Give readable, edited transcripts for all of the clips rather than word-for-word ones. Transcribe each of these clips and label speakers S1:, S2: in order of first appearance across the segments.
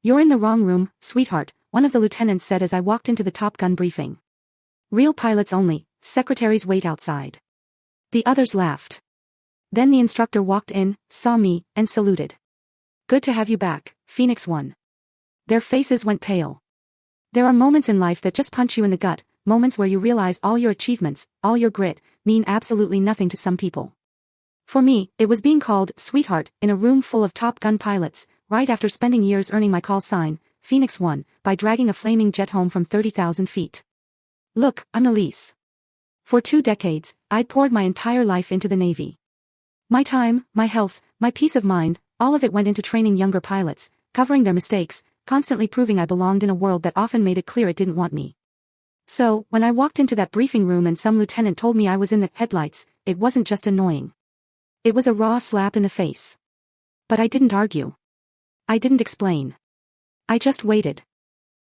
S1: "You're in the wrong room, sweetheart," one of the lieutenants said as I walked into the Top Gun briefing. "Real pilots only, secretaries wait outside." The others laughed. Then the instructor walked in, saw me, and saluted. "Good to have you back, Phoenix 1. Their faces went pale. There are moments in life that just punch you in the gut, moments where you realize all your achievements, all your grit, mean absolutely nothing to some people. For me, it was being called sweetheart in a room full of Top Gun pilots, right after spending years earning my call sign, Phoenix 1, by dragging a flaming jet home from 30,000 feet. Look, I'm Elise. For 2 decades, I'd poured my entire life into the Navy. My time, my health, my peace of mind, all of it went into training younger pilots, covering their mistakes, constantly proving I belonged in a world that often made it clear it didn't want me. So, when I walked into that briefing room and some lieutenant told me I was in the headlights, it wasn't just annoying. It was a raw slap in the face. But I didn't argue. I didn't explain. I just waited.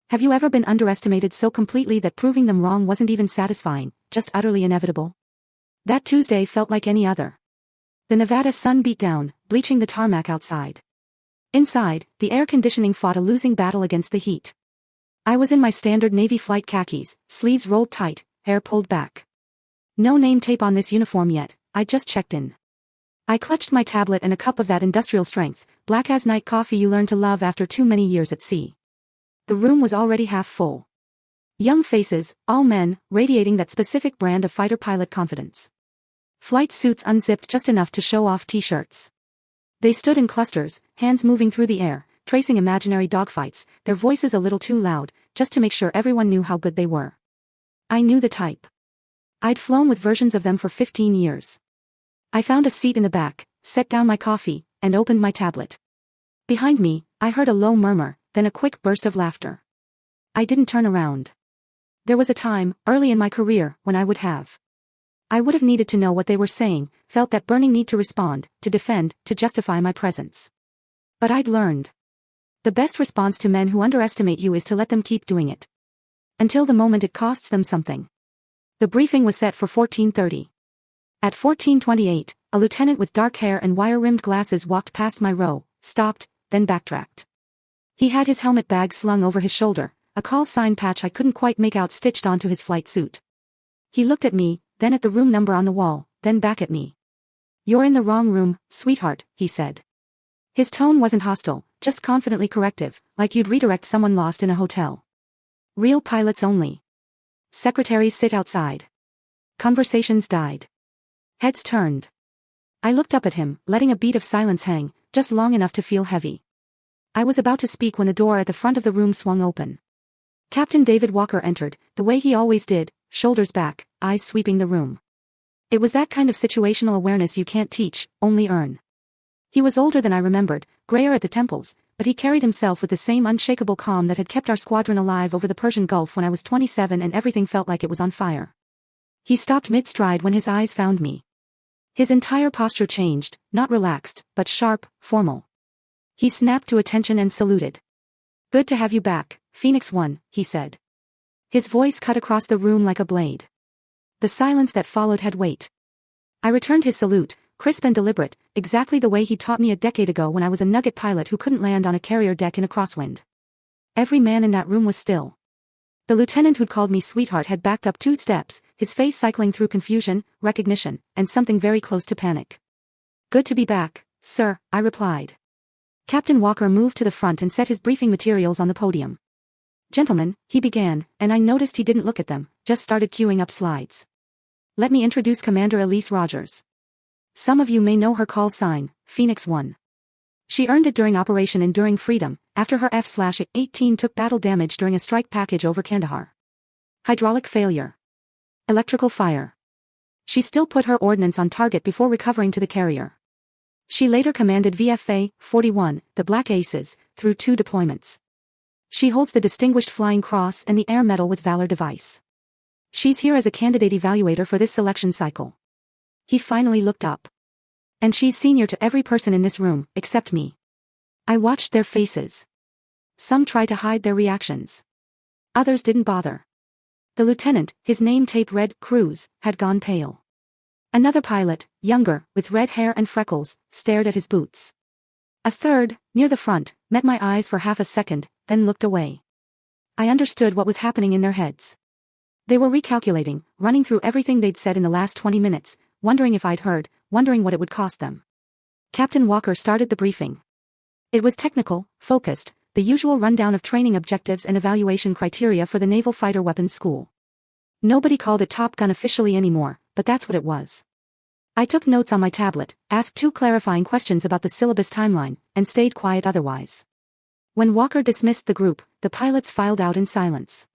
S1: Have you ever been underestimated so completely that proving them wrong wasn't even satisfying, just utterly inevitable? That Tuesday felt like any other. The Nevada sun beat down, bleaching the tarmac outside. Inside, the air conditioning fought a losing battle against the heat. I was in my standard Navy flight khakis, sleeves rolled tight, hair pulled back. No name tape on this uniform yet, I just checked in. I clutched my tablet and a cup of that industrial strength, black as night coffee you learn to love after too many years at sea. The room was already half full. Young faces, all men, radiating that specific brand of fighter pilot confidence. Flight suits unzipped just enough to show off t-shirts. They stood in clusters, hands moving through the air, tracing imaginary dogfights, their voices a little too loud, just to make sure everyone knew how good they were. I knew the type. I'd flown with versions of them for 15 years. I found a seat in the back, set down my coffee, and opened my tablet. Behind me, I heard a low murmur, then a quick burst of laughter. I didn't turn around. There was a time, early in my career, when I would have. I would have needed to know what they were saying, felt that burning need to respond, to defend, to justify my presence. But I'd learned. The best response to men who underestimate you is to let them keep doing it. Until the moment it costs them something. The briefing was set for 14:30. At 14:28, a lieutenant with dark hair and wire-rimmed glasses walked past my row, stopped, then backtracked. He had his helmet bag slung over his shoulder, a call sign patch I couldn't quite make out stitched onto his flight suit. He looked at me, then at the room number on the wall, then back at me. "You're in the wrong room, sweetheart," he said. His tone wasn't hostile, just confidently corrective, like you'd redirect someone lost in a hotel. "Real pilots only. Secretaries sit outside." Conversations died. Heads turned. I looked up at him, letting a beat of silence hang, just long enough to feel heavy. I was about to speak when the door at the front of the room swung open. Captain David Walker entered, the way he always did, shoulders back, eyes sweeping the room. It was that kind of situational awareness you can't teach, only earn. He was older than I remembered, grayer at the temples, but he carried himself with the same unshakable calm that had kept our squadron alive over the Persian Gulf when I was 27 and everything felt like it was on fire. He stopped mid-stride when his eyes found me. His entire posture changed, not relaxed, but sharp, formal. He snapped to attention and saluted. "Good to have you back, Phoenix 1, he said. His voice cut across the room like a blade. The silence that followed had weight. I returned his salute, crisp and deliberate, exactly the way he taught me a decade ago when I was a nugget pilot who couldn't land on a carrier deck in a crosswind. Every man in that room was still. The lieutenant who'd called me sweetheart had backed up 2 steps, his face cycling through confusion, recognition, and something very close to panic. "Good to be back, sir," I replied. Captain Walker moved to the front and set his briefing materials on the podium. "Gentlemen," he began, and I noticed he didn't look at them, just started queuing up slides. "Let me introduce Commander Elise Rogers. Some of you may know her call sign, Phoenix 1. She earned it during Operation Enduring Freedom, after her F/A-18 took battle damage during a strike package over Kandahar. Hydraulic failure. Electrical fire. She still put her ordnance on target before recovering to the carrier. She later commanded VFA-41, the Black Aces, through 2 deployments. She holds the Distinguished Flying Cross and the Air Medal with Valor device. She's here as a candidate evaluator for this selection cycle." He finally looked up. "And she's senior to every person in this room, except me." I watched their faces. Some tried to hide their reactions. Others didn't bother. The lieutenant, his name tape read Cruz, had gone pale. Another pilot, younger, with red hair and freckles, stared at his boots. A third, near the front, met my eyes for half a second, then looked away. I understood what was happening in their heads. They were recalculating, running through everything they'd said in the last 20 minutes, wondering if I'd heard, wondering what it would cost them. Captain Walker started the briefing. It was technical, focused, the usual rundown of training objectives and evaluation criteria for the Naval Fighter Weapons School. Nobody called it Top Gun officially anymore, but that's what it was. I took notes on my tablet, asked 2 clarifying questions about the syllabus timeline, and stayed quiet otherwise. When Walker dismissed the group, the pilots filed out in silence.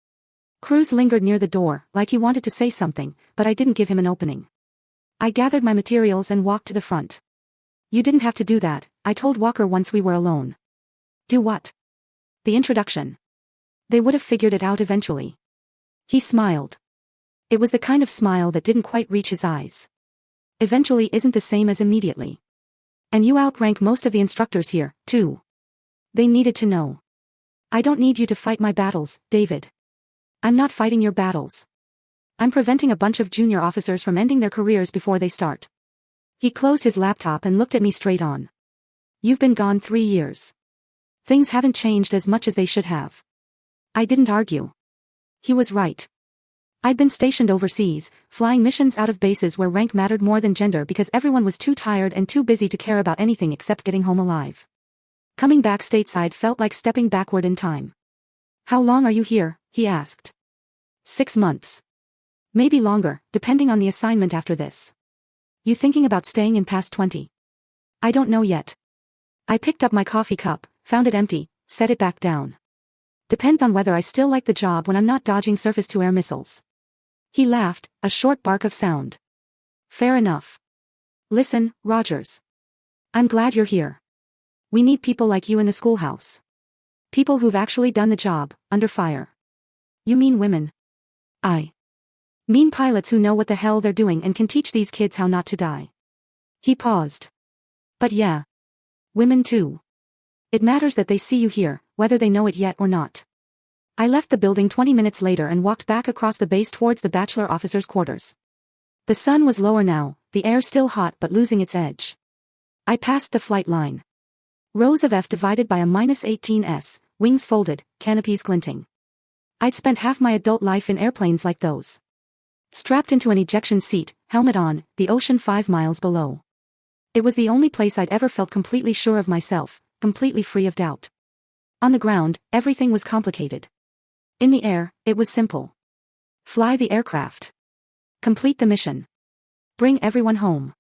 S1: Cruz lingered near the door, like he wanted to say something, but I didn't give him an opening. I gathered my materials and walked to the front. You didn't have to do that, I told Walker once we were alone. Do what? The introduction. They would have figured it out eventually. He smiled. It was the kind of smile that didn't quite reach his eyes. Eventually isn't the same as immediately. And you outrank most of the instructors here, too. They needed to know. I don't need you to fight my battles, David. I'm not fighting your battles. I'm preventing a bunch of junior officers from ending their careers before they start. He closed his laptop and looked at me straight on. You've been gone 3 years. Things haven't changed as much as they should have. I didn't argue. He was right. I'd been stationed overseas, flying missions out of bases where rank mattered more than gender because everyone was too tired and too busy to care about anything except getting home alive. Coming back stateside felt like stepping backward in time. How long are you here? He asked. 6 months. Maybe longer, depending on the assignment after this. You thinking about staying in past 20? I don't know yet. I picked up my coffee cup, found it empty, set it back down. Depends on whether I still like the job when I'm not dodging surface-to-air missiles. He laughed, a short bark of sound. Fair enough. Listen, Rogers. I'm glad you're here. We need people like you in the schoolhouse. People who've actually done the job, under fire. You mean women? I mean pilots who know what the hell they're doing and can teach these kids how not to die. He paused. But yeah. Women too. It matters that they see you here, whether they know it yet or not. I left the building 20 minutes later and walked back across the base towards the bachelor officers' quarters. The sun was lower now, the air still hot but losing its edge. I passed the flight line. Rows of F divided by a -18s, wings folded, canopies glinting. I'd spent half my adult life in airplanes like those. Strapped into an ejection seat, helmet on, the ocean 5 miles below. It was the only place I'd ever felt completely sure of myself, completely free of doubt. On the ground, everything was complicated. In the air, it was simple. Fly the aircraft. Complete the mission. Bring everyone home.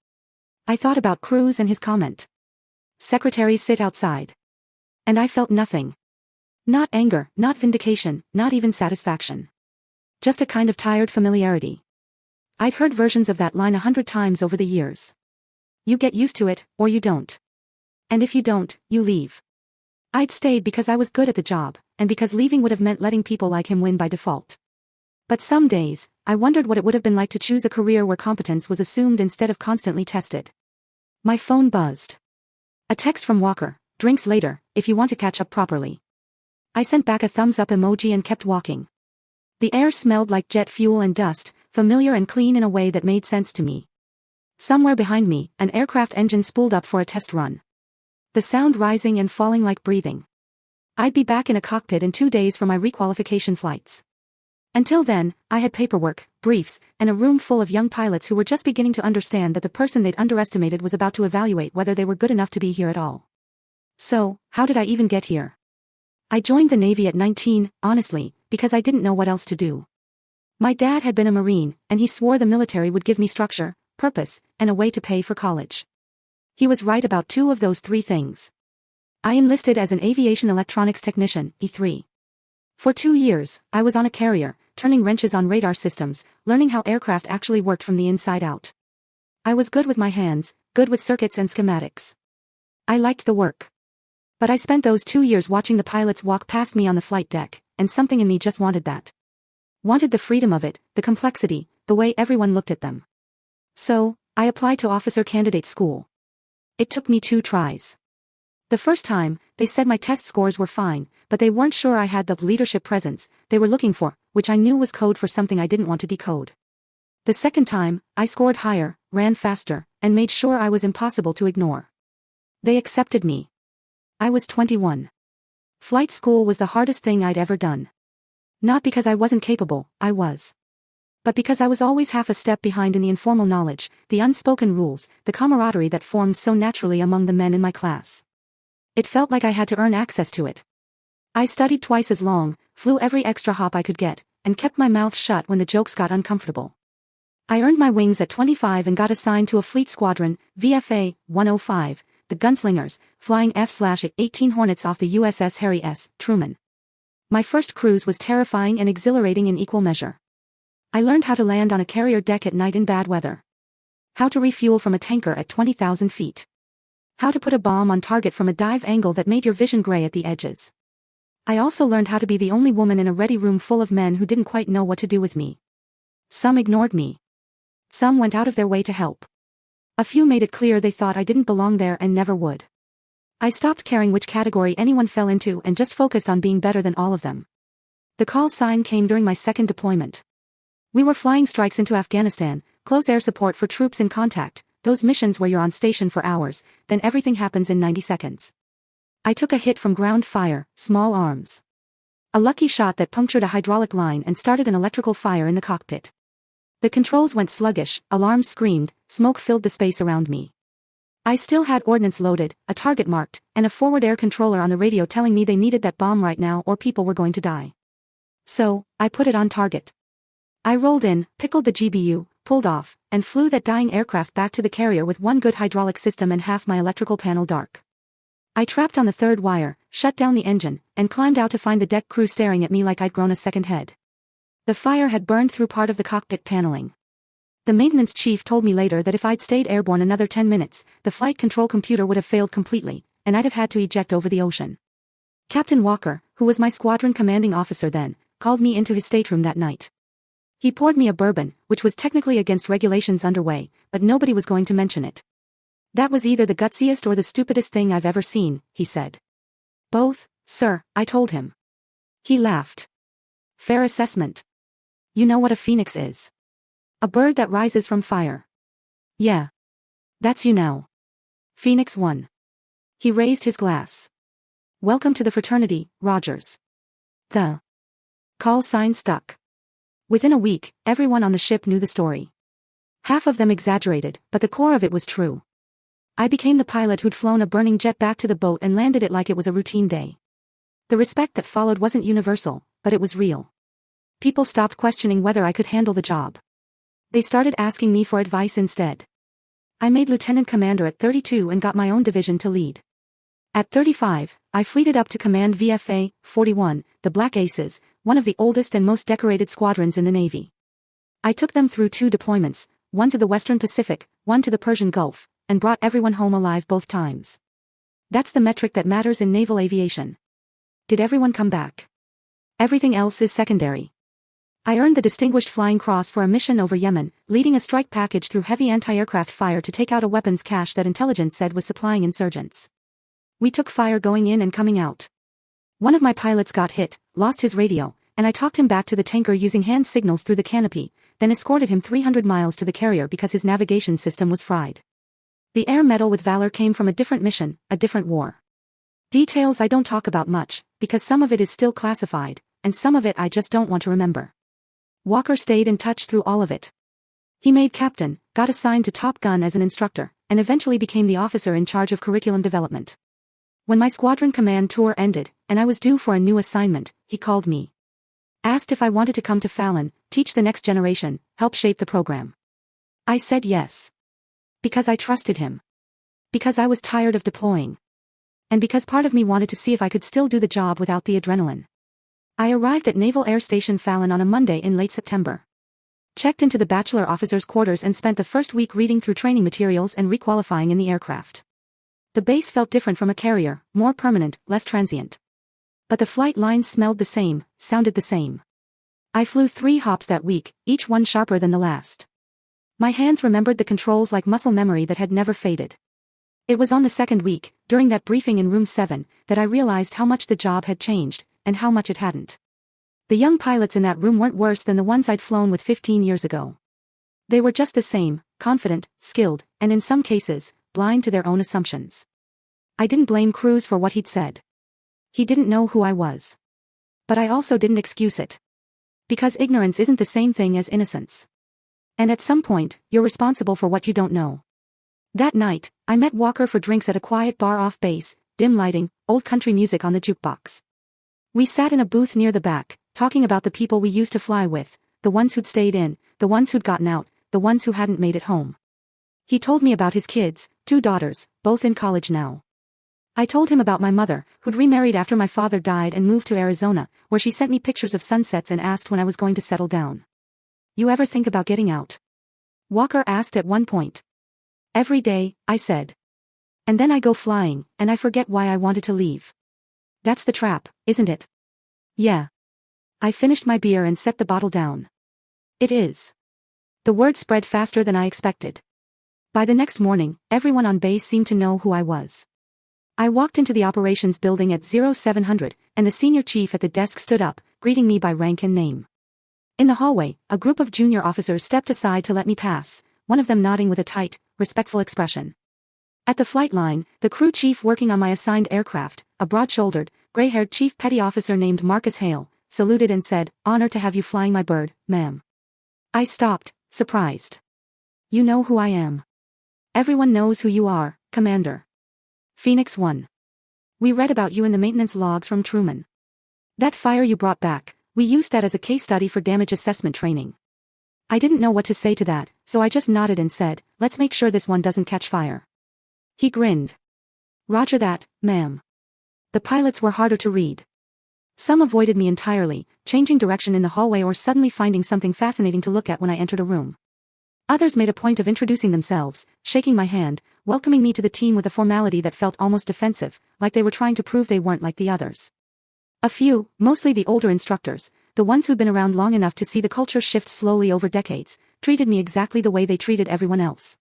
S1: I thought about Cruz and his comment. Secretaries sit outside. And I felt nothing. Not anger, not vindication, not even satisfaction. Just a kind of tired familiarity. I'd heard versions of that line 100 times over the years. You get used to it, or you don't. And if you don't, you leave. I'd stayed because I was good at the job, and because leaving would have meant letting people like him win by default. But some days, I wondered what it would have been like to choose a career where competence was assumed instead of constantly tested. My phone buzzed. A text from Walker, drinks later, if you want to catch up properly. I sent back a thumbs up emoji and kept walking. The air smelled like jet fuel and dust, familiar and clean in a way that made sense to me. Somewhere behind me, an aircraft engine spooled up for a test run. The sound rising and falling like breathing. I'd be back in a cockpit in 2 days for my requalification flights. Until then, I had paperwork, briefs, and a room full of young pilots who were just beginning to understand that the person they'd underestimated was about to evaluate whether they were good enough to be here at all. So, how did I even get here? I joined the Navy at 19, honestly, because I didn't know what else to do. My dad had been a Marine, and he swore the military would give me structure, purpose, and a way to pay for college. He was right about 2 of those 3 things. I enlisted as an aviation electronics technician, E3. For 2 years, I was on a carrier, turning wrenches on radar systems, learning how aircraft actually worked from the inside out. I was good with my hands, good with circuits and schematics. I liked the work. But I spent those 2 years watching the pilots walk past me on the flight deck, and something in me just wanted that. Wanted the freedom of it, the complexity, the way everyone looked at them. So, I applied to officer candidate school. It took me 2 tries. The first time, they said my test scores were fine, but they weren't sure I had the leadership presence they were looking for, which I knew was code for something I didn't want to decode. The second time, I scored higher, ran faster, and made sure I was impossible to ignore. They accepted me. I was 21. Flight school was the hardest thing I'd ever done. Not because I wasn't capable, I was. But because I was always half a step behind in the informal knowledge, the unspoken rules, the camaraderie that formed so naturally among the men in my class. It felt like I had to earn access to it. I studied twice as long, flew every extra hop I could get, and kept my mouth shut when the jokes got uncomfortable. I earned my wings at 25 and got assigned to a fleet squadron, VFA 105, the Gunslingers, flying F/A-18 Hornets off the USS Harry S. Truman. My first cruise was terrifying and exhilarating in equal measure. I learned how to land on a carrier deck at night in bad weather. How to refuel from a tanker at 20,000 feet. How to put a bomb on target from a dive angle that made your vision gray at the edges. I also learned how to be the only woman in a ready room full of men who didn't quite know what to do with me. Some ignored me. Some went out of their way to help. A few made it clear they thought I didn't belong there and never would. I stopped caring which category anyone fell into and just focused on being better than all of them. The call sign came during my second deployment. We were flying strikes into Afghanistan, close air support for troops in contact, those missions where you're on station for hours, then everything happens in 90 seconds. I took a hit from ground fire, small arms. A lucky shot that punctured a hydraulic line and started an electrical fire in the cockpit. The controls went sluggish, alarms screamed, smoke filled the space around me. I still had ordnance loaded, a target marked, and a forward air controller on the radio telling me they needed that bomb right now or people were going to die. So, I put it on target. I rolled in, pickled the GBU, pulled off, and flew that dying aircraft back to the carrier with one good hydraulic system and half my electrical panel dark. I trapped on the third wire, shut down the engine, and climbed out to find the deck crew staring at me like I'd grown a second head. The fire had burned through part of the cockpit paneling. The maintenance chief told me later that if I'd stayed airborne another 10 minutes, the flight control computer would have failed completely, and I'd have had to eject over the ocean. Captain Walker, who was my squadron commanding officer then, called me into his stateroom that night. He poured me a bourbon, which was technically against regulations underway, but nobody was going to mention it. That was either the gutsiest or the stupidest thing I've ever seen, he said. Both, sir, I told him. He laughed. Fair assessment. You know what a phoenix is. A bird that rises from fire. Yeah. That's you now. Phoenix 1. He raised his glass. Welcome to the fraternity, Rogers. The call sign stuck. Within a week, everyone on the ship knew the story. Half of them exaggerated, but the core of it was true. I became the pilot who'd flown a burning jet back to the boat and landed it like it was a routine day. The respect that followed wasn't universal, but it was real. People stopped questioning whether I could handle the job. They started asking me for advice instead. I made lieutenant commander at 32 and got my own division to lead. At 35, I fleeted up to command VFA 41, the Black Aces, one of the oldest and most decorated squadrons in the Navy. I took them through 2 deployments, one to the Western Pacific, one to the Persian Gulf, and brought everyone home alive both times. That's the metric that matters in naval aviation. Did everyone come back? Everything else is secondary. I earned the Distinguished Flying Cross for a mission over Yemen, leading a strike package through heavy anti-aircraft fire to take out a weapons cache that intelligence said was supplying insurgents. We took fire going in and coming out. One of my pilots got hit, lost his radio, and I talked him back to the tanker using hand signals through the canopy, then escorted him 300 miles to the carrier because his navigation system was fried. The Air Medal with Valor came from a different mission, a different war. Details I don't talk about much, because some of it is still classified, and some of it I just don't want to remember. Walker stayed in touch through all of it. He made captain, got assigned to Top Gun as an instructor, and eventually became the officer in charge of curriculum development. When my squadron command tour ended, and I was due for a new assignment, he called me. Asked if I wanted to come to Fallon, teach the next generation, help shape the program. I said yes. Because I trusted him. Because I was tired of deploying. And because part of me wanted to see if I could still do the job without the adrenaline. I arrived at Naval Air Station Fallon on a Monday in late September. Checked into the bachelor officers' quarters and spent the first week reading through training materials and requalifying in the aircraft. The base felt different from a carrier, more permanent, less transient. But the flight lines smelled the same, sounded the same. I flew 3 hops that week, each one sharper than the last. My hands remembered the controls like muscle memory that had never faded. It was on the second week, during that briefing in room 7, that I realized how much the job had changed, and how much it hadn't. The young pilots in that room weren't worse than the ones I'd flown with 15 years ago. They were just the same, confident, skilled, and in some cases, blind to their own assumptions. I didn't blame Cruz for what he'd said. He didn't know who I was. But I also didn't excuse it. Because ignorance isn't the same thing as innocence. And at some point, you're responsible for what you don't know. That night, I met Walker for drinks at a quiet bar off base, dim lighting, old country music on the jukebox. We sat in a booth near the back, talking about the people we used to fly with, the ones who'd stayed in, the ones who'd gotten out, the ones who hadn't made it home. He told me about his kids, 2 daughters, both in college now. I told him about my mother, who'd remarried after my father died and moved to Arizona, where she sent me pictures of sunsets and asked when I was going to settle down. You ever think about getting out? Walker asked at one point. Every day, I said. And then I go flying, and I forget why I wanted to leave. That's the trap, isn't it? Yeah. I finished my beer and set the bottle down. It is. The word spread faster than I expected. By the next morning, everyone on base seemed to know who I was. I walked into the operations building at 0700, and the senior chief at the desk stood up, greeting me by rank and name. In the hallway, a group of junior officers stepped aside to let me pass, one of them nodding with a tight, respectful expression. At the flight line, the crew chief working on my assigned aircraft, a broad-shouldered, gray-haired chief petty officer named Marcus Hale, saluted and said, "Honored to have you flying my bird, ma'am." I stopped, surprised. You know who I am. Everyone knows who you are, Commander. Phoenix 1. We read about you in the maintenance logs from Truman. That fire you brought back, we used that as a case study for damage assessment training. I didn't know what to say to that, so I just nodded and said, "Let's make sure this one doesn't catch fire." He grinned. "Roger that, ma'am." The pilots were harder to read. Some avoided me entirely, changing direction in the hallway or suddenly finding something fascinating to look at when I entered a room. Others made a point of introducing themselves, shaking my hand, welcoming me to the team with a formality that felt almost defensive, like they were trying to prove they weren't like the others. A few, mostly the older instructors, the ones who'd been around long enough to see the culture shift slowly over decades, treated me exactly the way they treated everyone else.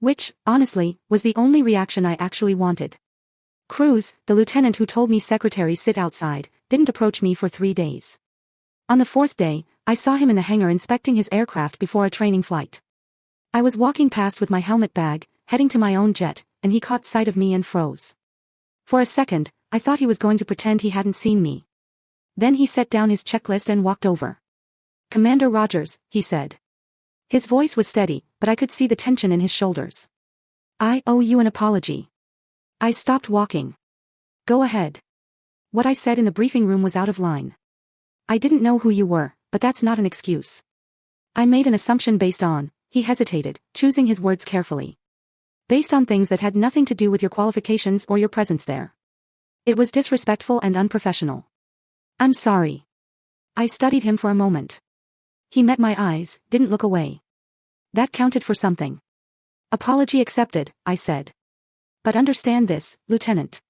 S1: Which, honestly, was the only reaction I actually wanted. Cruz, the lieutenant who told me secretaries sit outside, didn't approach me for 3 days. On the 4th day, I saw him in the hangar inspecting his aircraft before a training flight. I was walking past with my helmet bag, heading to my own jet, and he caught sight of me and froze. For a second, I thought he was going to pretend he hadn't seen me. Then he set down his checklist and walked over. "Commander Rogers," he said. His voice was steady, but I could see the tension in his shoulders. "I owe you an apology." I stopped walking. "Go ahead." What I said in the briefing room was out of line. "I didn't know who you were, but that's not an excuse." I made an assumption based on, he hesitated, choosing his words carefully. Based on things that had nothing to do with your qualifications or your presence there. It was disrespectful and unprofessional. "I'm sorry." I studied him for a moment. He met my eyes, didn't look away. That counted for something. "Apology accepted," I said. "But understand this, Lieutenant.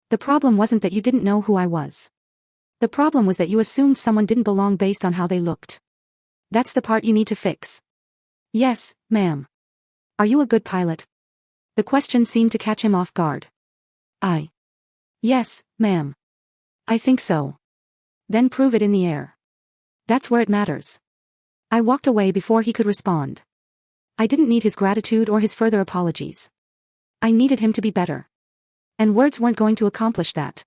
S1: The problem wasn't that you didn't know who I was. The problem was that you assumed someone didn't belong based on how they looked. That's the part you need to fix." "Yes, ma'am." "Are you a good pilot?" The question seemed to catch him off guard. "Yes, ma'am. I think so." "Then prove it in the air." "That's where it matters." I walked away before he could respond. I didn't need his gratitude or his further apologies. I needed him to be better. And words weren't going to accomplish that.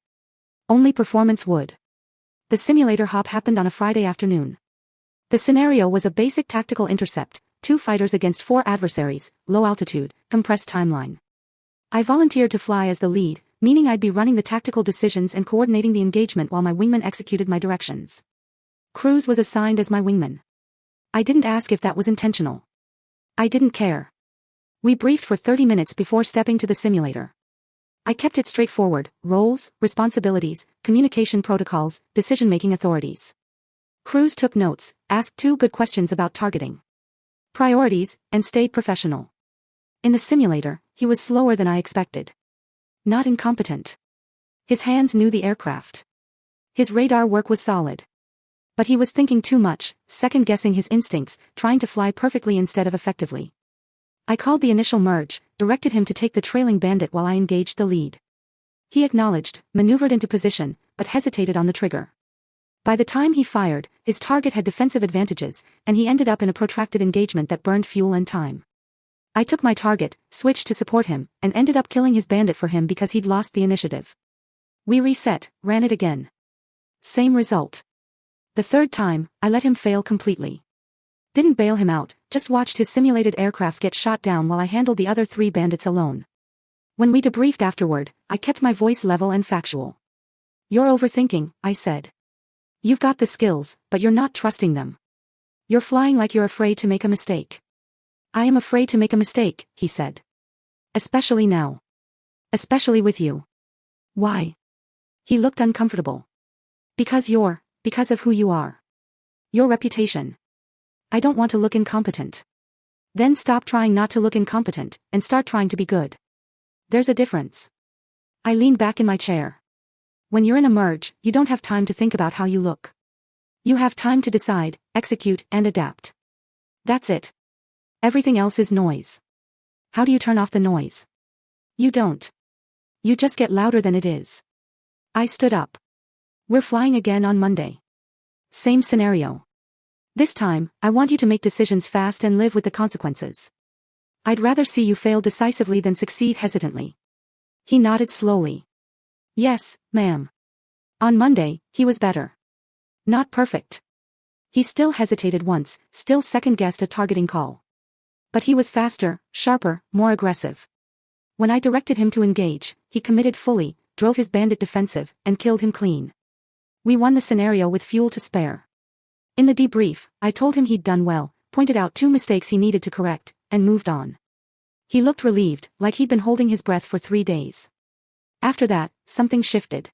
S1: Only performance would. The simulator hop happened on a Friday afternoon. The scenario was a basic tactical intercept, 2 fighters against 4 adversaries, low altitude, compressed timeline. I volunteered to fly as the lead, meaning I'd be running the tactical decisions and coordinating the engagement while my wingman executed my directions. Cruz was assigned as my wingman. I didn't ask if that was intentional. I didn't care. We briefed for 30 minutes before stepping to the simulator. I kept it straightforward: roles, responsibilities, communication protocols, decision-making authorities. Cruz took notes, asked 2 good questions about targeting priorities, and stayed professional. In the simulator, he was slower than I expected. Not incompetent. His hands knew the aircraft. His radar work was solid. But he was thinking too much, second-guessing his instincts, trying to fly perfectly instead of effectively. I called the initial merge, directed him to take the trailing bandit while I engaged the lead. He acknowledged, maneuvered into position, but hesitated on the trigger. By the time he fired, his target had defensive advantages, and he ended up in a protracted engagement that burned fuel and time. I took my target, switched to support him, and ended up killing his bandit for him because he'd lost the initiative. We reset, ran it again. Same result. The third time, I let him fail completely. Didn't bail him out, just watched his simulated aircraft get shot down while I handled the other 3 bandits alone. When we debriefed afterward, I kept my voice level and factual. You're overthinking, I said. You've got the skills, but you're not trusting them. You're flying like you're afraid to make a mistake. I am afraid to make a mistake, he said. Especially now. Especially with you. Why? He looked uncomfortable. Because of who you are. Your reputation. I don't want to look incompetent. Then stop trying not to look incompetent, and start trying to be good. There's a difference. I leaned back in my chair. When you're in a merge, you don't have time to think about how you look. You have time to decide, execute, and adapt. That's it. Everything else is noise. How do you turn off the noise? You don't. You just get louder than it is. I stood up. We're flying again on Monday. Same scenario. This time, I want you to make decisions fast and live with the consequences. I'd rather see you fail decisively than succeed hesitantly. He nodded slowly. Yes, ma'am. On Monday, he was better. Not perfect. He still hesitated once, still second-guessed a targeting call. But he was faster, sharper, more aggressive. When I directed him to engage, he committed fully, drove his bandit defensive, and killed him clean. We won the scenario with fuel to spare. In the debrief, I told him he'd done well, pointed out 2 mistakes he needed to correct, and moved on. He looked relieved, like he'd been holding his breath for 3 days. After that, something shifted.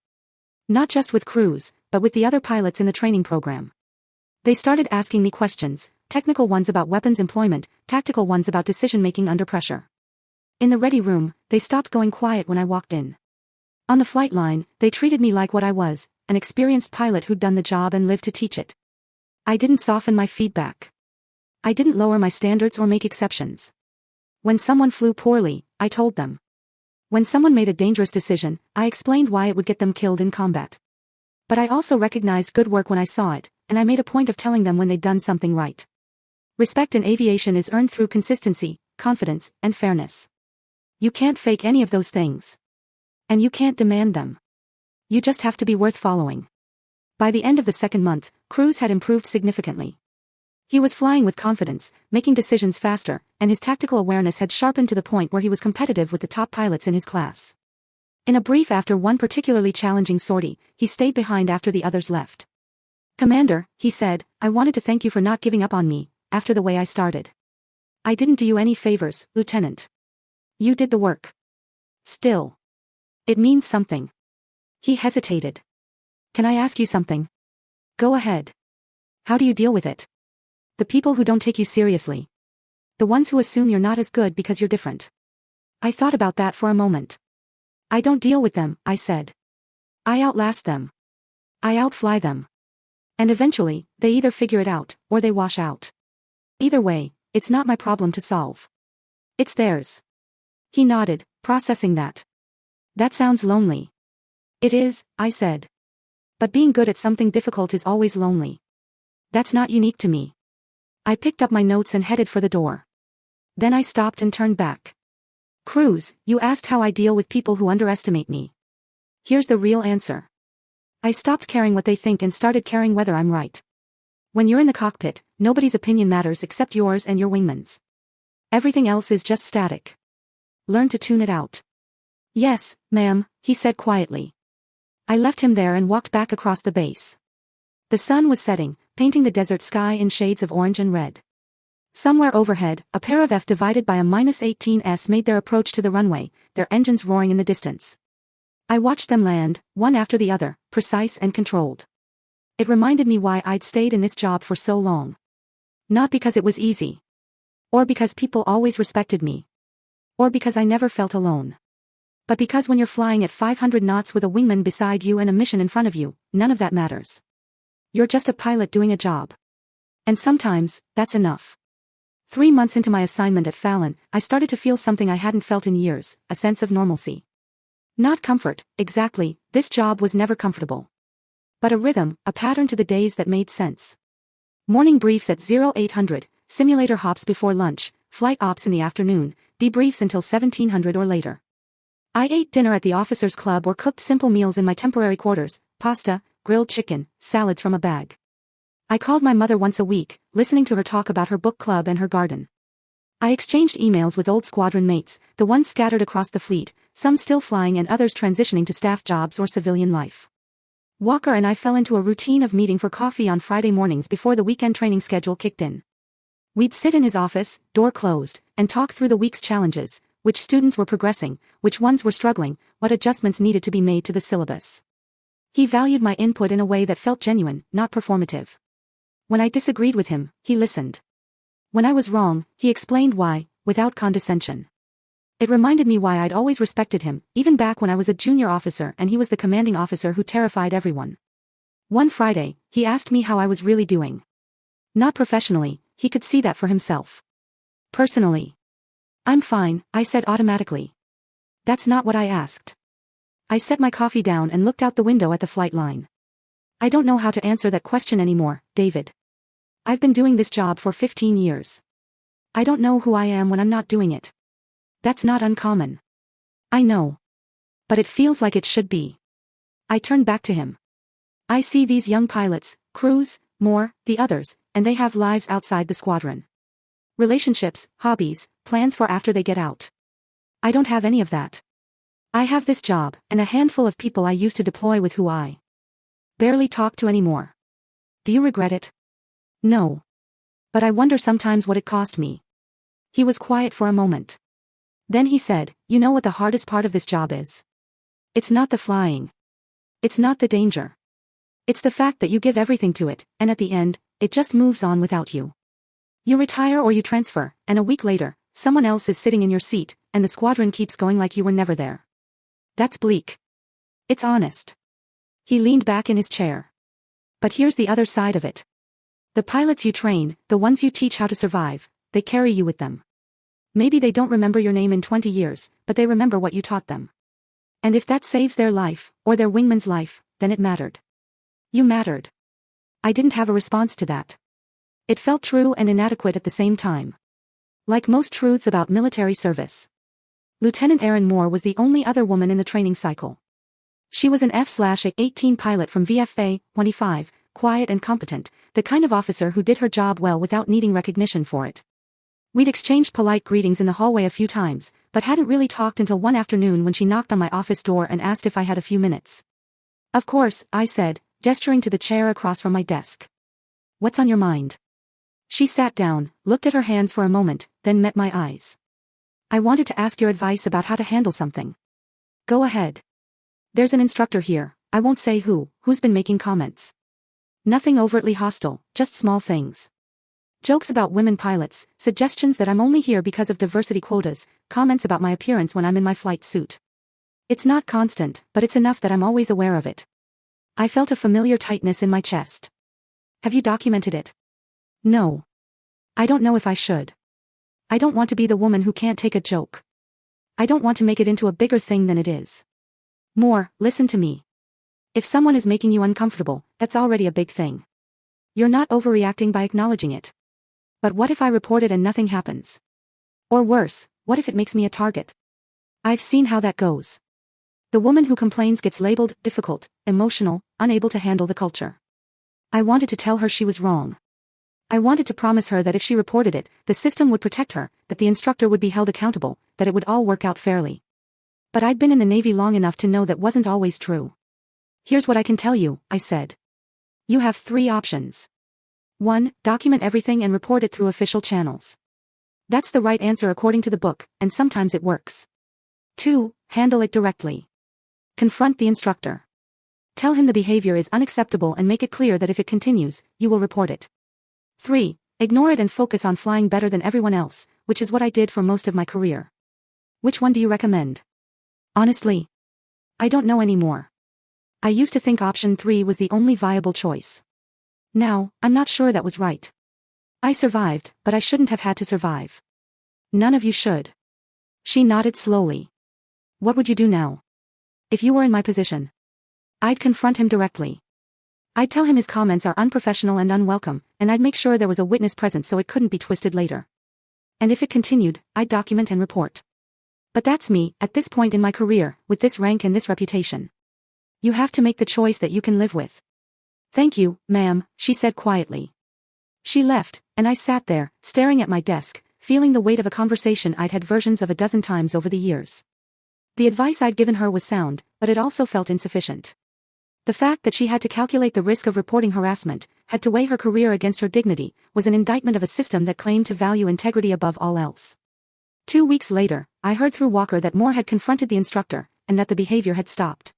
S1: Not just with Cruz, but with the other pilots in the training program. They started asking me questions, technical ones about weapons employment, tactical ones about decision-making under pressure. In the ready room, they stopped going quiet when I walked in. On the flight line, they treated me like what I was, an experienced pilot who'd done the job and lived to teach it. I didn't soften my feedback. I didn't lower my standards or make exceptions. When someone flew poorly, I told them. When someone made a dangerous decision, I explained why it would get them killed in combat. But I also recognized good work when I saw it, and I made a point of telling them when they'd done something right. Respect in aviation is earned through consistency, confidence, and fairness. You can't fake any of those things. And you can't demand them. You just have to be worth following. By the end of the 2nd month, Cruz had improved significantly. He was flying with confidence, making decisions faster, and his tactical awareness had sharpened to the point where he was competitive with the top pilots in his class. In a brief after one particularly challenging sortie, he stayed behind after the others left. Commander, he said, I wanted to thank you for not giving up on me, after the way I started. I didn't do you any favors, Lieutenant. You did the work. Still. It means something. He hesitated. Can I ask you something? Go ahead. How do you deal with it? The people who don't take you seriously. The ones who assume you're not as good because you're different. I thought about that for a moment. I don't deal with them, I said. I outlast them. I outfly them. And eventually, they either figure it out, or they wash out. Either way, it's not my problem to solve. It's theirs. He nodded, processing that. That sounds lonely. It is, I said. But being good at something difficult is always lonely. That's not unique to me. I picked up my notes and headed for the door. Then I stopped and turned back. Cruz, you asked how I deal with people who underestimate me. Here's the real answer. I stopped caring what they think and started caring whether I'm right. When you're in the cockpit, nobody's opinion matters except yours and your wingman's. Everything else is just static. Learn to tune it out. Yes, ma'am, he said quietly. I left him there and walked back across the base. The sun was setting, painting the desert sky in shades of orange and red. Somewhere overhead, a pair of F divided by a -18s made their approach to the runway, their engines roaring in the distance. I watched them land, one after the other, precise and controlled. It reminded me why I'd stayed in this job for so long. Not because it was easy. Or because people always respected me. Or because I never felt alone. But because when you're flying at 500 knots with a wingman beside you and a mission in front of you, none of that matters. You're just a pilot doing a job. And sometimes, that's enough. 3 months into my assignment at Fallon, I started to feel something I hadn't felt in years, a sense of normalcy. Not comfort, exactly, this job was never comfortable. But a rhythm, a pattern to the days that made sense. Morning briefs at 0800, simulator hops before lunch, flight ops in the afternoon, debriefs until 1700 or later. I ate dinner at the officers' club or cooked simple meals in my temporary quarters, pasta, grilled chicken, salads from a bag. I called my mother once a week, listening to her talk about her book club and her garden. I exchanged emails with old squadron mates, the ones scattered across the fleet, some still flying and others transitioning to staff jobs or civilian life. Walker and I fell into a routine of meeting for coffee on Friday mornings before the weekend training schedule kicked in. We'd sit in his office, door closed, and talk through the week's challenges, which students were progressing, which ones were struggling, what adjustments needed to be made to the syllabus. He valued my input in a way that felt genuine, not performative. When I disagreed with him, he listened. When I was wrong, he explained why, without condescension. It reminded me why I'd always respected him, even back when I was a junior officer and he was the commanding officer who terrified everyone. One Friday, he asked me how I was really doing. Not professionally, he could see that for himself. Personally. I'm fine, I said automatically. That's not what I asked. I set my coffee down and looked out the window at the flight line. I don't know how to answer that question anymore, David. I've been doing this job for 15 years. I don't know who I am when I'm not doing it. That's not uncommon. I know. But it feels like it should be. I turned back to him. I see these young pilots, crews, more, the others, and they have lives outside the squadron. Relationships, hobbies, plans for after they get out. I don't have any of that. I have this job, and a handful of people I used to deploy with who I barely talk to anymore. Do you regret it? No. But I wonder sometimes what it cost me. He was quiet for a moment. Then he said, you know what the hardest part of this job is? It's not the flying. It's not the danger. It's the fact that you give everything to it, and at the end, it just moves on without you. You retire or you transfer, and a week later, someone else is sitting in your seat, and the squadron keeps going like you were never there. That's bleak. It's honest. He leaned back in his chair. But here's the other side of it. The pilots you train, the ones you teach how to survive, they carry you with them. Maybe they don't remember your name in 20 years, but they remember what you taught them. And if that saves their life, or their wingman's life, then it mattered. You mattered. I didn't have a response to that. It felt true and inadequate at the same time. Like most truths about military service. Lieutenant Erin Moore was the only other woman in the training cycle. She was an F/A-18 pilot from VFA 25, quiet and competent, the kind of officer who did her job well without needing recognition for it. We'd exchanged polite greetings in the hallway a few times, but hadn't really talked until one afternoon when she knocked on my office door and asked if I had a few minutes. Of course, I said, gesturing to the chair across from my desk. What's on your mind? She sat down, looked at her hands for a moment, then met my eyes. I wanted to ask your advice about how to handle something. Go ahead. There's an instructor here, I won't say who's been making comments. Nothing overtly hostile, just small things. Jokes about women pilots, suggestions that I'm only here because of diversity quotas, comments about my appearance when I'm in my flight suit. It's not constant, but it's enough that I'm always aware of it. I felt a familiar tightness in my chest. Have you documented it? No. I don't know if I should. I don't want to be the woman who can't take a joke. I don't want to make it into a bigger thing than it is. Moore, listen to me. If someone is making you uncomfortable, that's already a big thing. You're not overreacting by acknowledging it. But what if I report it and nothing happens? Or worse, what if it makes me a target? I've seen how that goes. The woman who complains gets labeled difficult, emotional, unable to handle the culture. I wanted to tell her she was wrong. I wanted to promise her that if she reported it, the system would protect her, that the instructor would be held accountable, that it would all work out fairly. But I'd been in the Navy long enough to know that wasn't always true. Here's what I can tell you, I said. You have 3 options. 1. Document everything and report it through official channels. That's the right answer according to the book, and sometimes it works. 2. Handle it directly. Confront the instructor. Tell him the behavior is unacceptable and make it clear that if it continues, you will report it. 3. Ignore it and focus on flying better than everyone else, which is what I did for most of my career. Which one do you recommend? Honestly, I don't know anymore. I used to think option 3 was the only viable choice. Now, I'm not sure that was right. I survived, but I shouldn't have had to survive. None of you should. She nodded slowly. What would you do now? If you were in my position? I'd confront him directly. I'd tell him his comments are unprofessional and unwelcome, and I'd make sure there was a witness present so it couldn't be twisted later. And if it continued, I'd document and report. But that's me, at this point in my career, with this rank and this reputation. You have to make the choice that you can live with. Thank you, ma'am, she said quietly. She left, and I sat there, staring at my desk, feeling the weight of a conversation I'd had versions of a dozen times over the years. The advice I'd given her was sound, but it also felt insufficient. The fact that she had to calculate the risk of reporting harassment, had to weigh her career against her dignity, was an indictment of a system that claimed to value integrity above all else. 2 weeks later, I heard through Walker that Moore had confronted the instructor, and that the behavior had stopped.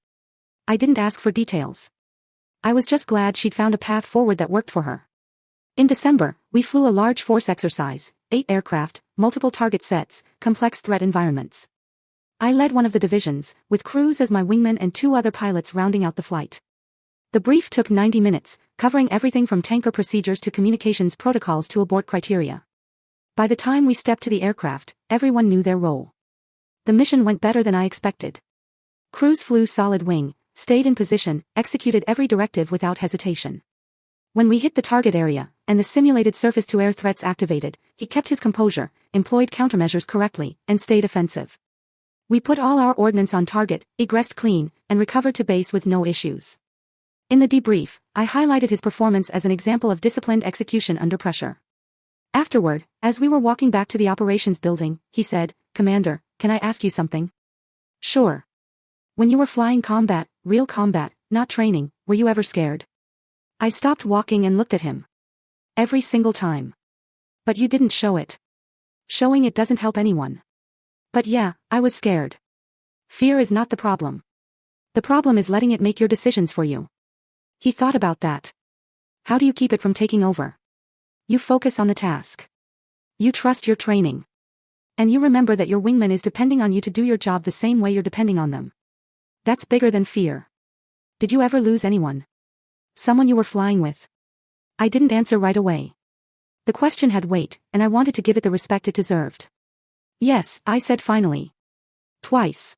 S1: I didn't ask for details. I was just glad she'd found a path forward that worked for her. In December, we flew a large force exercise, 8 aircraft, multiple target sets, complex threat environments. I led one of the divisions, with crews as my wingman and 2 other pilots rounding out the flight. The brief took 90 minutes, covering everything from tanker procedures to communications protocols to abort criteria. By the time we stepped to the aircraft, everyone knew their role. The mission went better than I expected. Crews flew solid wing, stayed in position, executed every directive without hesitation. When we hit the target area, and the simulated surface-to-air threats activated, he kept his composure, employed countermeasures correctly, and stayed offensive. We put all our ordnance on target, egressed clean, and recovered to base with no issues. In the debrief, I highlighted his performance as an example of disciplined execution under pressure. Afterward, as we were walking back to the operations building, he said, "Commander, can I ask you something?" "Sure." "When you were flying combat, real combat, not training, were you ever scared?" I stopped walking and looked at him. "Every single time." "But you didn't show it." "Showing it doesn't help anyone." "But yeah, I was scared." "Fear is not the problem. The problem is letting it make your decisions for you." He thought about that. "How do you keep it from taking over?" "You focus on the task. You trust your training. And you remember that your wingman is depending on you to do your job the same way you're depending on them. That's bigger than fear." "Did you ever lose anyone? Someone you were flying with?" I didn't answer right away. The question had weight, and I wanted to give it the respect it deserved. "Yes," I said finally. "Twice.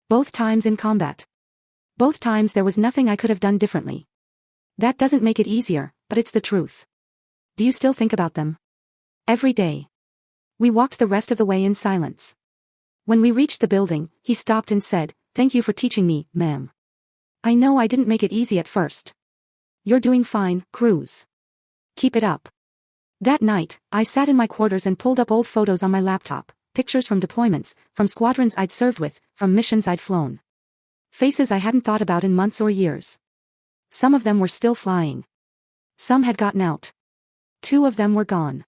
S1: Both times in combat. Both times there was nothing I could have done differently. That doesn't make it easier, but it's the truth." "Do you still think about them?" "Every day." We walked the rest of the way in silence. When we reached the building, he stopped and said, "Thank you for teaching me, ma'am. I know I didn't make it easy at first." "You're doing fine, Cruz. Keep it up." That night, I sat in my quarters and pulled up old photos on my laptop, pictures from deployments, from squadrons I'd served with, from missions I'd flown. Faces I hadn't thought about in months or years. Some of them were still flying. Some had gotten out. 2 of them were gone.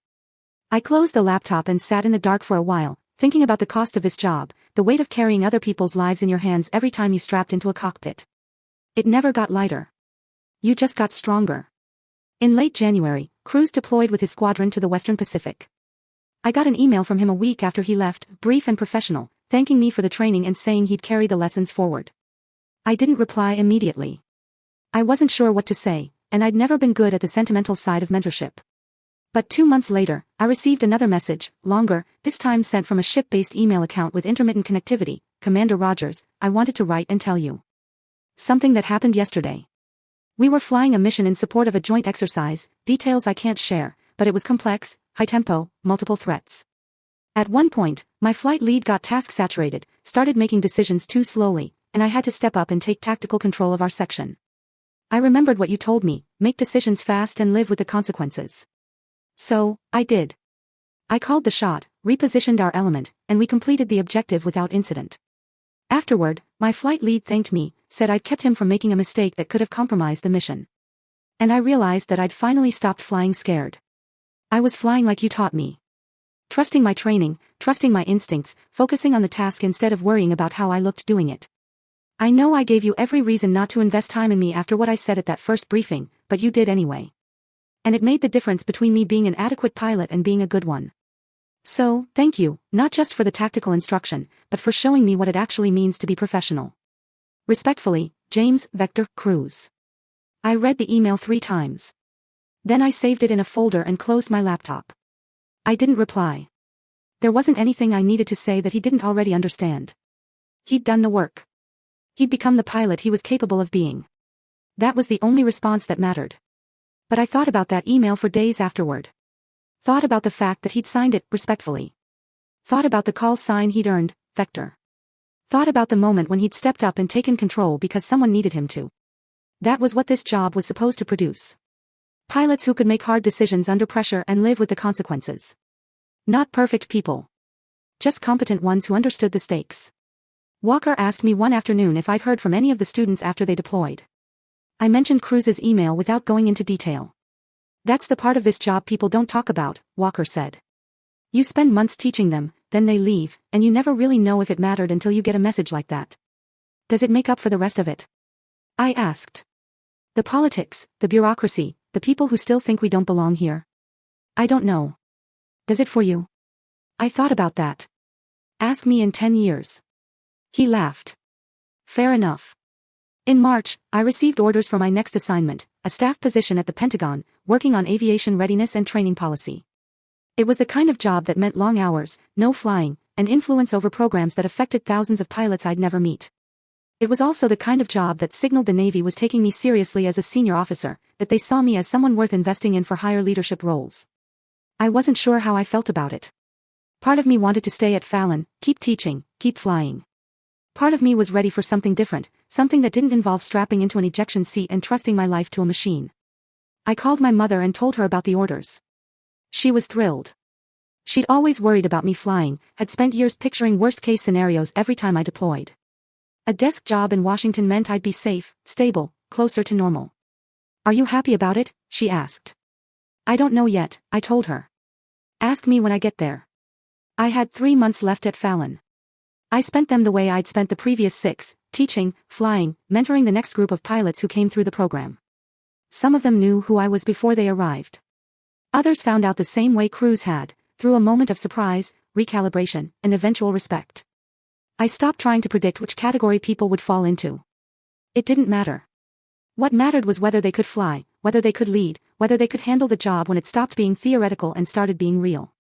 S1: I closed the laptop and sat in the dark for a while, thinking about the cost of this job, the weight of carrying other people's lives in your hands every time you strapped into a cockpit. It never got lighter. You just got stronger. In late January, Cruz deployed with his squadron to the Western Pacific. I got an email from him a week after he left, brief and professional, thanking me for the training and saying he'd carry the lessons forward. I didn't reply immediately. I wasn't sure what to say, and I'd never been good at the sentimental side of mentorship. But 2 months later, I received another message, longer, this time sent from a ship-based email account with intermittent connectivity. "Commander Rogers, I wanted to write and tell you something that happened yesterday. We were flying a mission in support of a joint exercise, details I can't share, but it was complex, high-tempo, multiple threats. At one point, my flight lead got task-saturated, started making decisions too slowly, and I had to step up and take tactical control of our section. I remembered what you told me, make decisions fast and live with the consequences. So, I did. I called the shot, repositioned our element, and we completed the objective without incident. Afterward, my flight lead thanked me, said I'd kept him from making a mistake that could have compromised the mission. And I realized that I'd finally stopped flying scared. I was flying like you taught me. Trusting my training, trusting my instincts, focusing on the task instead of worrying about how I looked doing it. I know I gave you every reason not to invest time in me after what I said at that first briefing, but you did anyway. And it made the difference between me being an adequate pilot and being a good one. So, thank you, not just for the tactical instruction, but for showing me what it actually means to be professional. Respectfully, James Vector Cruz." I read the email 3 times. Then I saved it in a folder and closed my laptop. I didn't reply. There wasn't anything I needed to say that he didn't already understand. He'd done the work. He'd become the pilot he was capable of being. That was the only response that mattered. But I thought about that email for days afterward. Thought about the fact that he'd signed it, respectfully. Thought about the call sign he'd earned, Vector. Thought about the moment when he'd stepped up and taken control because someone needed him to. That was what this job was supposed to produce. Pilots who could make hard decisions under pressure and live with the consequences. Not perfect people. Just competent ones who understood the stakes. Walker asked me one afternoon if I'd heard from any of the students after they deployed. I mentioned Cruz's email without going into detail. That's the part of this job people don't talk about, Walker said. You spend months teaching them, then they leave, and you never really know if it mattered until you get a message like that. Does it make up for the rest of it? I asked. The politics, the bureaucracy, the people who still think we don't belong here. I don't know. Does it for you? I thought about that. Ask me in 10 years. He laughed. Fair enough. In March, I received orders for my next assignment, a staff position at the Pentagon, working on aviation readiness and training policy. It was the kind of job that meant long hours, no flying, and influence over programs that affected thousands of pilots I'd never meet. It was also the kind of job that signaled the Navy was taking me seriously as a senior officer, that they saw me as someone worth investing in for higher leadership roles. I wasn't sure how I felt about it. Part of me wanted to stay at Fallon, keep teaching, keep flying. Part of me was ready for something different, something that didn't involve strapping into an ejection seat and trusting my life to a machine. I called my mother and told her about the orders. She was thrilled. She'd always worried about me flying, had spent years picturing worst-case scenarios every time I deployed. A desk job in Washington meant I'd be safe, stable, closer to normal. Are you happy about it? She asked. I don't know yet, I told her. Ask me when I get there. I had 3 months left at Fallon. I spent them the way I'd spent the previous 6, teaching, flying, mentoring the next group of pilots who came through the program. Some of them knew who I was before they arrived. Others found out the same way Cruz had, through a moment of surprise, recalibration, and eventual respect. I stopped trying to predict which category people would fall into. It didn't matter. What mattered was whether they could fly, whether they could lead, whether they could handle the job when it stopped being theoretical and started being real.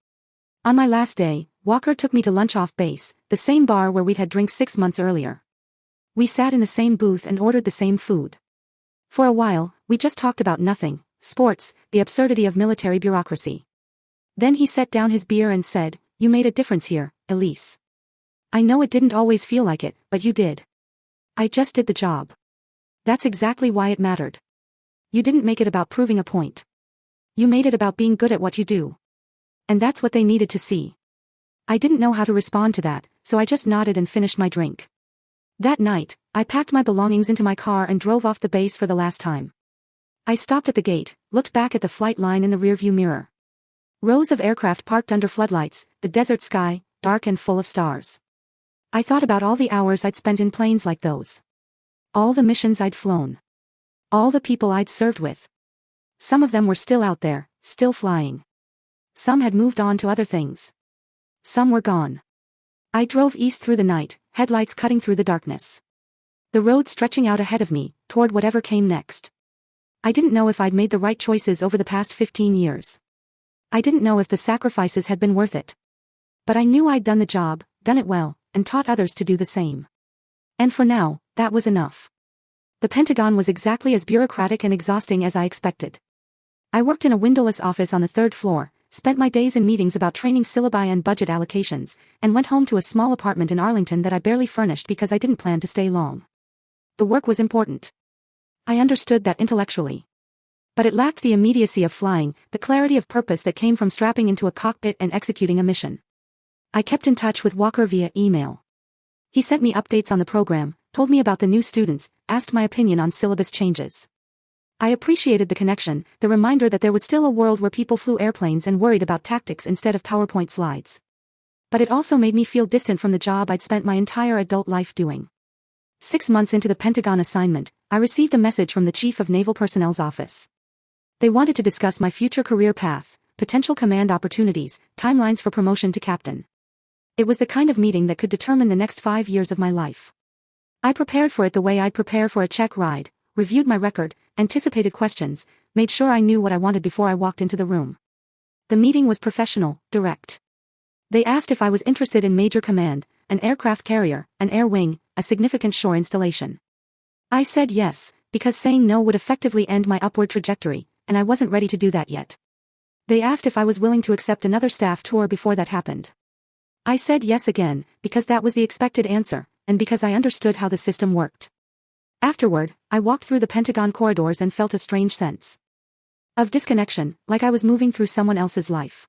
S1: On my last day, Walker took me to lunch off base, the same bar where we'd had drinks 6 months earlier. We sat in the same booth and ordered the same food. For a while, we just talked about nothing, sports, the absurdity of military bureaucracy. Then he set down his beer and said, "You made a difference here, Elise. I know it didn't always feel like it, but you did. I just did the job. That's exactly why it mattered. You didn't make it about proving a point. You made it about being good at what you do. And that's what they needed to see." I didn't know how to respond to that, so I just nodded and finished my drink. That night, I packed my belongings into my car and drove off the base for the last time. I stopped at the gate, looked back at the flight line in the rearview mirror. Rows of aircraft parked under floodlights, the desert sky, dark and full of stars. I thought about all the hours I'd spent in planes like those. All the missions I'd flown. All the people I'd served with. Some of them were still out there, still flying. Some had moved on to other things. Some were gone. I drove east through the night, headlights cutting through the darkness. The road stretching out ahead of me, toward whatever came next. I didn't know if I'd made the right choices over the past 15 years. I didn't know if the sacrifices had been worth it. But I knew I'd done the job, done it well, and taught others to do the same. And for now, that was enough. The Pentagon was exactly as bureaucratic and exhausting as I expected. I worked in a windowless office on the 3rd floor, spent my days in meetings about training syllabi and budget allocations, and went home to a small apartment in Arlington that I barely furnished because I didn't plan to stay long. The work was important. I understood that intellectually. But it lacked the immediacy of flying, the clarity of purpose that came from strapping into a cockpit and executing a mission. I kept in touch with Walker via email. He sent me updates on the program, told me about the new students, asked my opinion on syllabus changes. I appreciated the connection, the reminder that there was still a world where people flew airplanes and worried about tactics instead of PowerPoint slides. But it also made me feel distant from the job I'd spent my entire adult life doing. 6 months into the Pentagon assignment, I received a message from the Chief of Naval Personnel's office. They wanted to discuss my future career path, potential command opportunities, timelines for promotion to captain. It was the kind of meeting that could determine the next 5 years of my life. I prepared for it the way I'd prepare for a check ride, reviewed my record, anticipated questions, made sure I knew what I wanted before I walked into the room. The meeting was professional, direct. They asked if I was interested in major command, an aircraft carrier, an air wing, a significant shore installation. I said yes, because saying no would effectively end my upward trajectory, and I wasn't ready to do that yet. They asked if I was willing to accept another staff tour before that happened. I said yes again, because that was the expected answer, and because I understood how the system worked. Afterward, I walked through the Pentagon corridors and felt a strange sense of disconnection, like I was moving through someone else's life.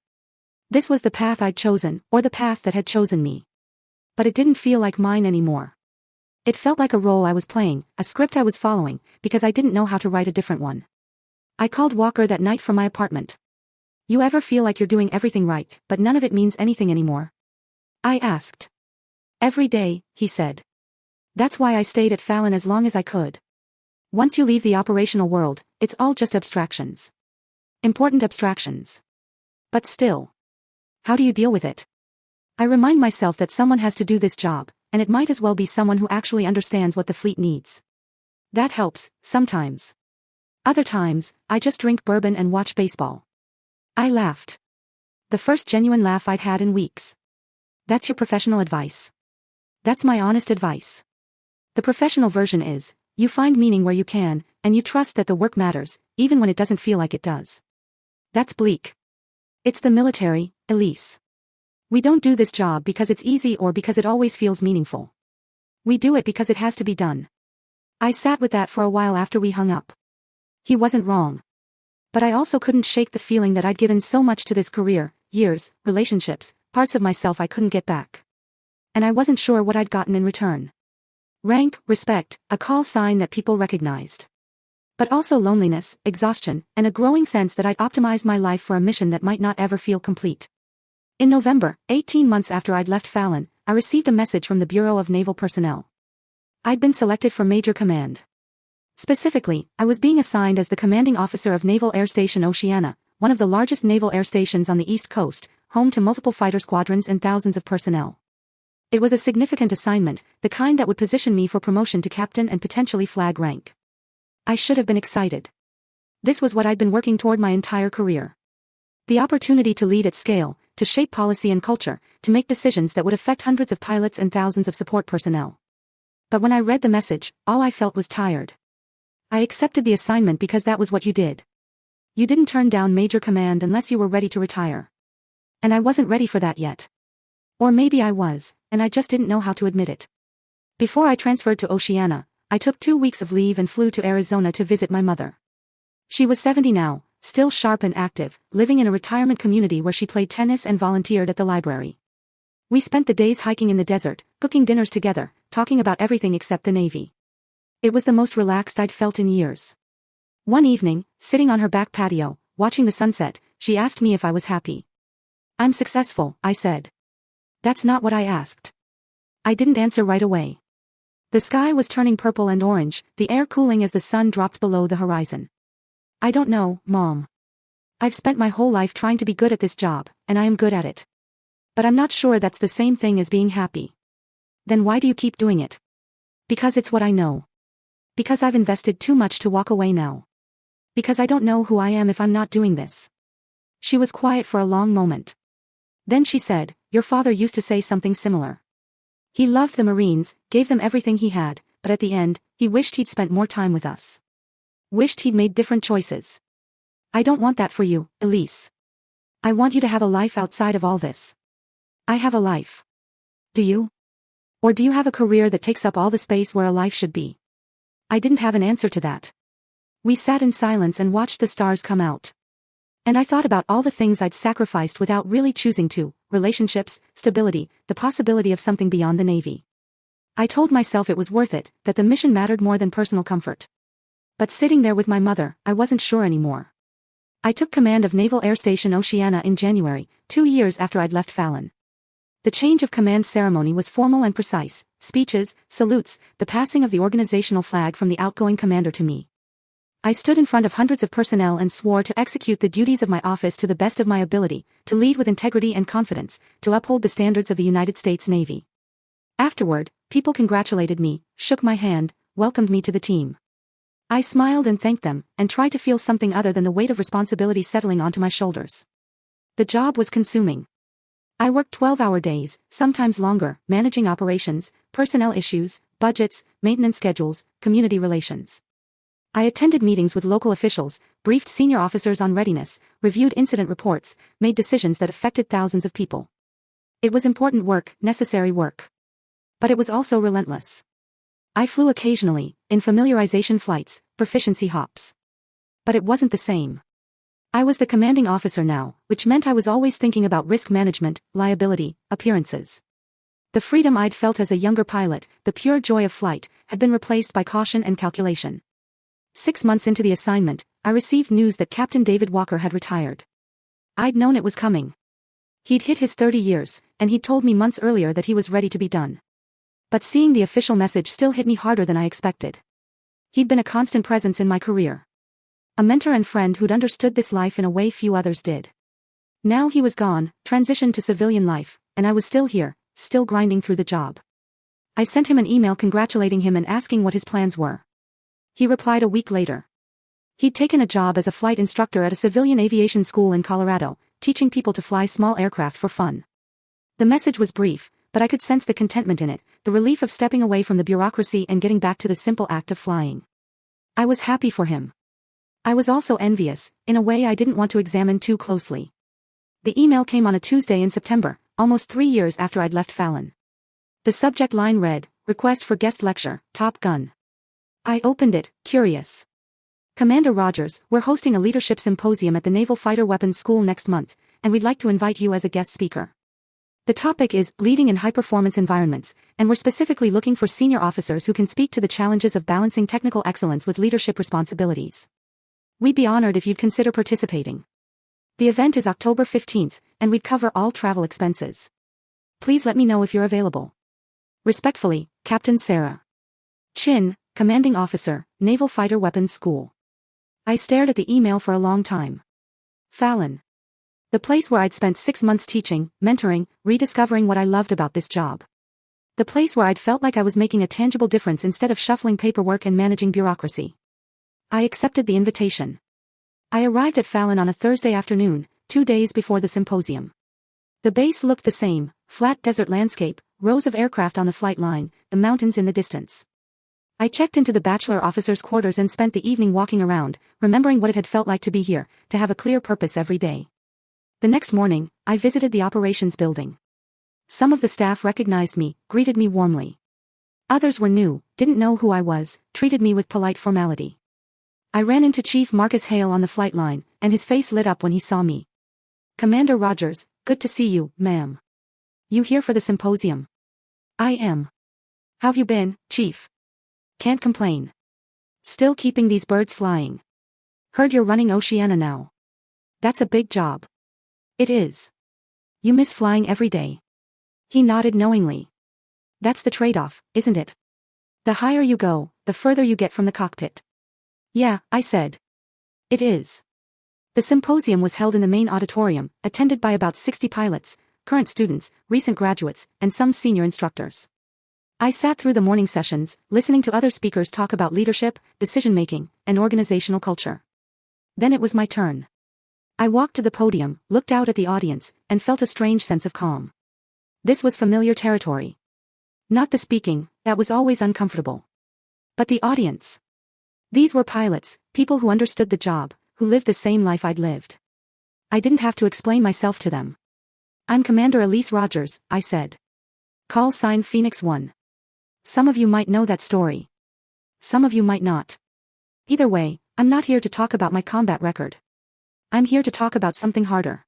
S1: This was the path I'd chosen, or the path that had chosen me. But it didn't feel like mine anymore. It felt like a role I was playing, a script I was following, because I didn't know how to write a different one. I called Walker that night from my apartment. You ever feel like you're doing everything right, but none of it means anything anymore? I asked. Every day, he said. That's why I stayed at Fallon as long as I could. Once you leave the operational world, it's all just abstractions. Important abstractions. But still. How do you deal with it? I remind myself that someone has to do this job, and it might as well be someone who actually understands what the fleet needs. That helps, sometimes. Other times, I just drink bourbon and watch baseball. I laughed. The first genuine laugh I'd had in weeks. That's your professional advice. That's my honest advice. The professional version is, you find meaning where you can, and you trust that the work matters, even when it doesn't feel like it does. That's bleak. It's the military, Elise. We don't do this job because it's easy or because it always feels meaningful. We do it because it has to be done. I sat with that for a while after we hung up. He wasn't wrong. But I also couldn't shake the feeling that I'd given so much to this career, years, relationships, parts of myself I couldn't get back. And I wasn't sure what I'd gotten in return. Rank, respect, a call sign that people recognized. But also loneliness, exhaustion, and a growing sense that I'd optimized my life for a mission that might not ever feel complete. In November, 18 months after I'd left Fallon, I received a message from the Bureau of Naval Personnel. I'd been selected for Major Command. Specifically, I was being assigned as the commanding officer of Naval Air Station Oceana, one of the largest naval air stations on the East Coast, home to multiple fighter squadrons and thousands of personnel. It was a significant assignment, the kind that would position me for promotion to captain and potentially flag rank. I should have been excited. This was what I'd been working toward my entire career. The opportunity to lead at scale, to shape policy and culture, to make decisions that would affect hundreds of pilots and thousands of support personnel. But when I read the message, all I felt was tired. I accepted the assignment because that was what you did. You didn't turn down Major Command unless you were ready to retire. And I wasn't ready for that yet. Or maybe I was, and I just didn't know how to admit it. Before I transferred to Oceana, I took 2 weeks of leave and flew to Arizona to visit my mother. She was 70 now, still sharp and active, living in a retirement community where she played tennis and volunteered at the library. We spent the days hiking in the desert, cooking dinners together, talking about everything except the Navy. It was the most relaxed I'd felt in years. One evening, sitting on her back patio, watching the sunset, she asked me if I was happy. I'm successful, I said. That's not what I asked. I didn't answer right away. The sky was turning purple and orange, the air cooling as the sun dropped below the horizon. I don't know, Mom. I've spent my whole life trying to be good at this job, and I am good at it. But I'm not sure that's the same thing as being happy. Then why do you keep doing it? Because it's what I know. Because I've invested too much to walk away now. Because I don't know who I am if I'm not doing this. She was quiet for a long moment. Then she said, your father used to say something similar. He loved the Marines, gave them everything he had, but at the end, he wished he'd spent more time with us. Wished he'd made different choices. I don't want that for you, Elise. I want you to have a life outside of all this. I have a life. Do you? Or do you have a career that takes up all the space where a life should be? I didn't have an answer to that. We sat in silence and watched the stars come out. And I thought about all the things I'd sacrificed without really choosing to, relationships, stability, the possibility of something beyond the Navy. I told myself it was worth it, that the mission mattered more than personal comfort. But sitting there with my mother, I wasn't sure anymore. I took command of Naval Air Station Oceana in January, 2 years after I'd left Fallon. The change of command ceremony was formal and precise, speeches, salutes, the passing of the organizational flag from the outgoing commander to me. I stood in front of hundreds of personnel and swore to execute the duties of my office to the best of my ability, to lead with integrity and confidence, to uphold the standards of the United States Navy. Afterward, people congratulated me, shook my hand, welcomed me to the team. I smiled and thanked them, and tried to feel something other than the weight of responsibility settling onto my shoulders. The job was consuming. I worked 12-hour days, sometimes longer, managing operations, personnel issues, budgets, maintenance schedules, community relations. I attended meetings with local officials, briefed senior officers on readiness, reviewed incident reports, made decisions that affected thousands of people. It was important work, necessary work. But it was also relentless. I flew occasionally, in familiarization flights, proficiency hops. But it wasn't the same. I was the commanding officer now, which meant I was always thinking about risk management, liability, appearances. The freedom I'd felt as a younger pilot, the pure joy of flight, had been replaced by caution and calculation. 6 months into the assignment, I received news that Captain David Walker had retired. I'd known it was coming. He'd hit his 30 years, and he'd told me months earlier that he was ready to be done. But seeing the official message still hit me harder than I expected. He'd been a constant presence in my career. A mentor and friend who'd understood this life in a way few others did. Now he was gone, transitioned to civilian life, and I was still here, still grinding through the job. I sent him an email congratulating him and asking what his plans were. He replied a week later. He'd taken a job as a flight instructor at a civilian aviation school in Colorado, teaching people to fly small aircraft for fun. The message was brief, but I could sense the contentment in it, the relief of stepping away from the bureaucracy and getting back to the simple act of flying. I was happy for him. I was also envious, in a way I didn't want to examine too closely. The email came on a Tuesday in September, almost 3 years after I'd left Fallon. The subject line read, "Request for guest lecture, Top Gun." I opened it, curious. "Commander Rogers, we're hosting a leadership symposium at the Naval Fighter Weapons School next month, and we'd like to invite you as a guest speaker. The topic is leading in high-performance environments, and we're specifically looking for senior officers who can speak to the challenges of balancing technical excellence with leadership responsibilities. We'd be honored if you'd consider participating. The event is October 15th, and we'd cover all travel expenses. Please let me know if you're available. Respectfully, Captain Sarah Chin, Commanding Officer, Naval Fighter Weapons School." I stared at the email for a long time. Fallon. The place where I'd spent 6 months teaching, mentoring, rediscovering what I loved about this job. The place where I'd felt like I was making a tangible difference instead of shuffling paperwork and managing bureaucracy. I accepted the invitation. I arrived at Fallon on a Thursday afternoon, 2 days before the symposium. The base looked the same, flat desert landscape, rows of aircraft on the flight line, the mountains in the distance. I checked into the bachelor officers' quarters and spent the evening walking around, remembering what it had felt like to be here, to have a clear purpose every day. The next morning, I visited the operations building. Some of the staff recognized me, greeted me warmly. Others were new, didn't know who I was, treated me with polite formality. I ran into Chief Marcus Hale on the flight line, and his face lit up when he saw me. "Commander Rogers, good to see you, ma'am. You here for the symposium?" "I am. How've you been, Chief?" "Can't complain. Still keeping these birds flying. Heard you're running Oceana now. That's a big job." "It is. You miss flying every day." He nodded knowingly. "That's the trade-off, isn't it? The higher you go, the further you get from the cockpit." "Yeah," I said. "It is." The symposium was held in the main auditorium, attended by about 60 pilots, current students, recent graduates, and some senior instructors. I sat through the morning sessions, listening to other speakers talk about leadership, decision-making, and organizational culture. Then it was my turn. I walked to the podium, looked out at the audience, and felt a strange sense of calm. This was familiar territory. Not the speaking, that was always uncomfortable. But the audience. These were pilots, people who understood the job, who lived the same life I'd lived. I didn't have to explain myself to them. "I'm Commander Elise Rogers," I said. "Call sign Phoenix 1. Some of you might know that story. Some of you might not. Either way, I'm not here to talk about my combat record. I'm here to talk about something harder.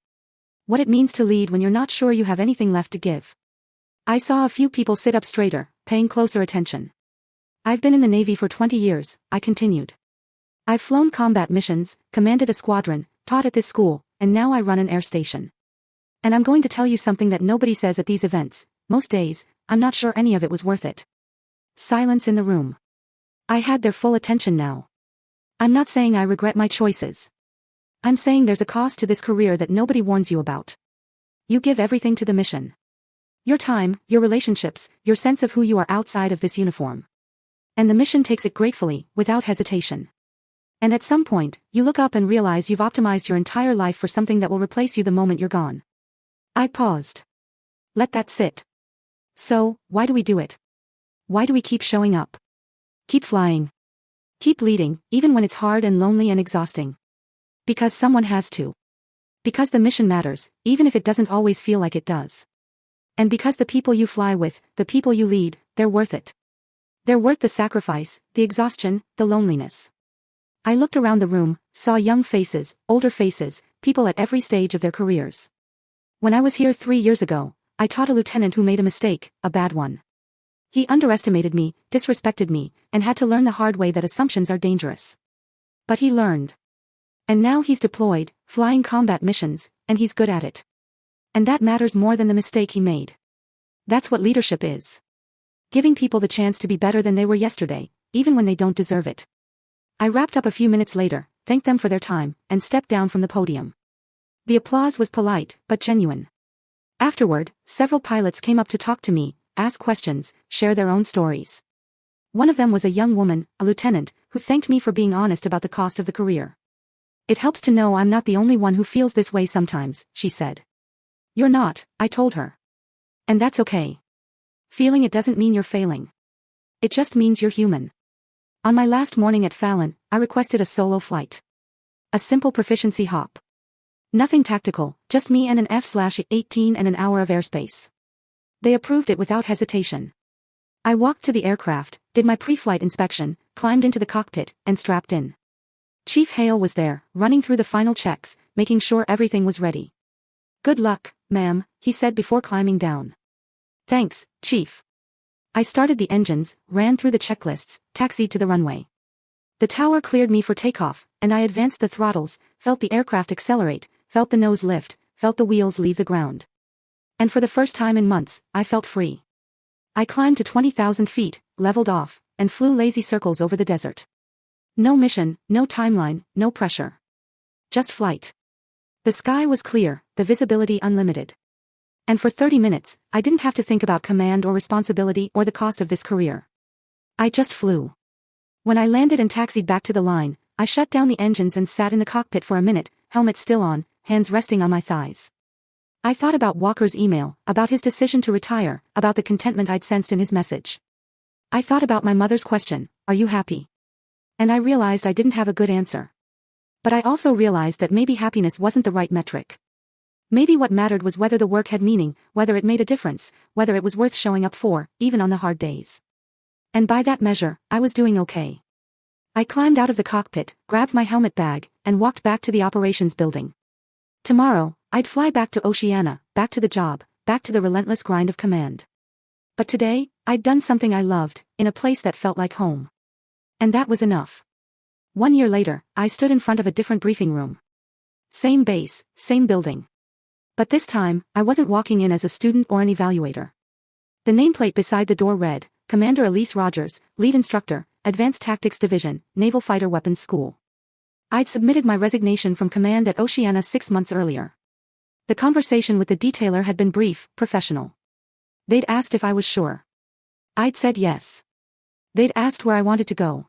S1: What it means to lead when you're not sure you have anything left to give." I saw a few people sit up straighter, paying closer attention. "I've been in the Navy for 20 years, I continued. I've flown combat missions, commanded a squadron, taught at this school, and now I run an air station. And I'm going to tell you something that nobody says at these events. Most days, I'm not sure any of it was worth it." Silence in the room. I had their full attention now. I'm not saying I regret my choices. I'm saying there's a cost to this career that nobody warns you about. You give everything to the mission. Your time, your relationships, your sense of who you are outside of this uniform. And the mission takes it gratefully, without hesitation. And at some point, you look up and realize you've optimized your entire life for something that will replace you the moment you're gone. I paused. Let that sit. So, why do we do it? Why do we keep showing up? Keep flying. Keep leading, even when it's hard and lonely and exhausting. Because someone has to. Because the mission matters, even if it doesn't always feel like it does. And because the people you fly with, the people you lead, they're worth it. They're worth the sacrifice, the exhaustion, the loneliness. I looked around the room, saw young faces, older faces, people at every stage of their careers. When I was here 3 years ago, I taught a lieutenant who made a mistake, a bad one. He underestimated me, disrespected me, and had to learn the hard way that assumptions are dangerous. But he learned. And now he's deployed, flying combat missions, and he's good at it. And that matters more than the mistake he made. That's what leadership is. Giving people the chance to be better than they were yesterday, even when they don't deserve it. I wrapped up a few minutes later, thanked them for their time, and stepped down from the podium. The applause was polite, but genuine. Afterward, several pilots came up to talk to me, ask questions, share their own stories. One of them was a young woman, a lieutenant, who thanked me for being honest about the cost of the career. It helps to know I'm not the only one who feels this way sometimes, she said. You're not, I told her. And that's okay. Feeling it doesn't mean you're failing. It just means you're human. On my last morning at Fallon, I requested a solo flight. A simple proficiency hop. Nothing tactical, just me and an F/18 and an hour of airspace. They approved it without hesitation. I walked to the aircraft, did my pre-flight inspection, climbed into the cockpit, and strapped in. Chief Hale was there, running through the final checks, making sure everything was ready. Good luck, ma'am, he said before climbing down. Thanks, Chief. I started the engines, ran through the checklists, taxied to the runway. The tower cleared me for takeoff, and I advanced the throttles, felt the aircraft accelerate, felt the nose lift, felt the wheels leave the ground. And for the first time in months, I felt free. I climbed to 20,000 feet, leveled off, and flew lazy circles over the desert. No mission, no timeline, no pressure. Just flight. The sky was clear, the visibility unlimited. And for 30 minutes, I didn't have to think about command or responsibility or the cost of this career. I just flew. When I landed and taxied back to the line, I shut down the engines and sat in the cockpit for a minute, helmet still on, hands resting on my thighs. I thought about Walker's email, about his decision to retire, about the contentment I'd sensed in his message. I thought about my mother's question, "Are you happy?" And I realized I didn't have a good answer. But I also realized that maybe happiness wasn't the right metric. Maybe what mattered was whether the work had meaning, whether it made a difference, whether it was worth showing up for, even on the hard days. And by that measure, I was doing okay. I climbed out of the cockpit, grabbed my helmet bag, and walked back to the operations building. Tomorrow, I'd fly back to Oceana, back to the job, back to the relentless grind of command. But today, I'd done something I loved, in a place that felt like home. And that was enough. 1 year later, I stood in front of a different briefing room. Same base, same building. But this time, I wasn't walking in as a student or an evaluator. The nameplate beside the door read, Commander Elise Rogers, Lead Instructor, Advanced Tactics Division, Naval Fighter Weapons School. I'd submitted my resignation from command at Oceana 6 months earlier. The conversation with the detailer had been brief, professional. They'd asked if I was sure. I'd said yes. They'd asked where I wanted to go.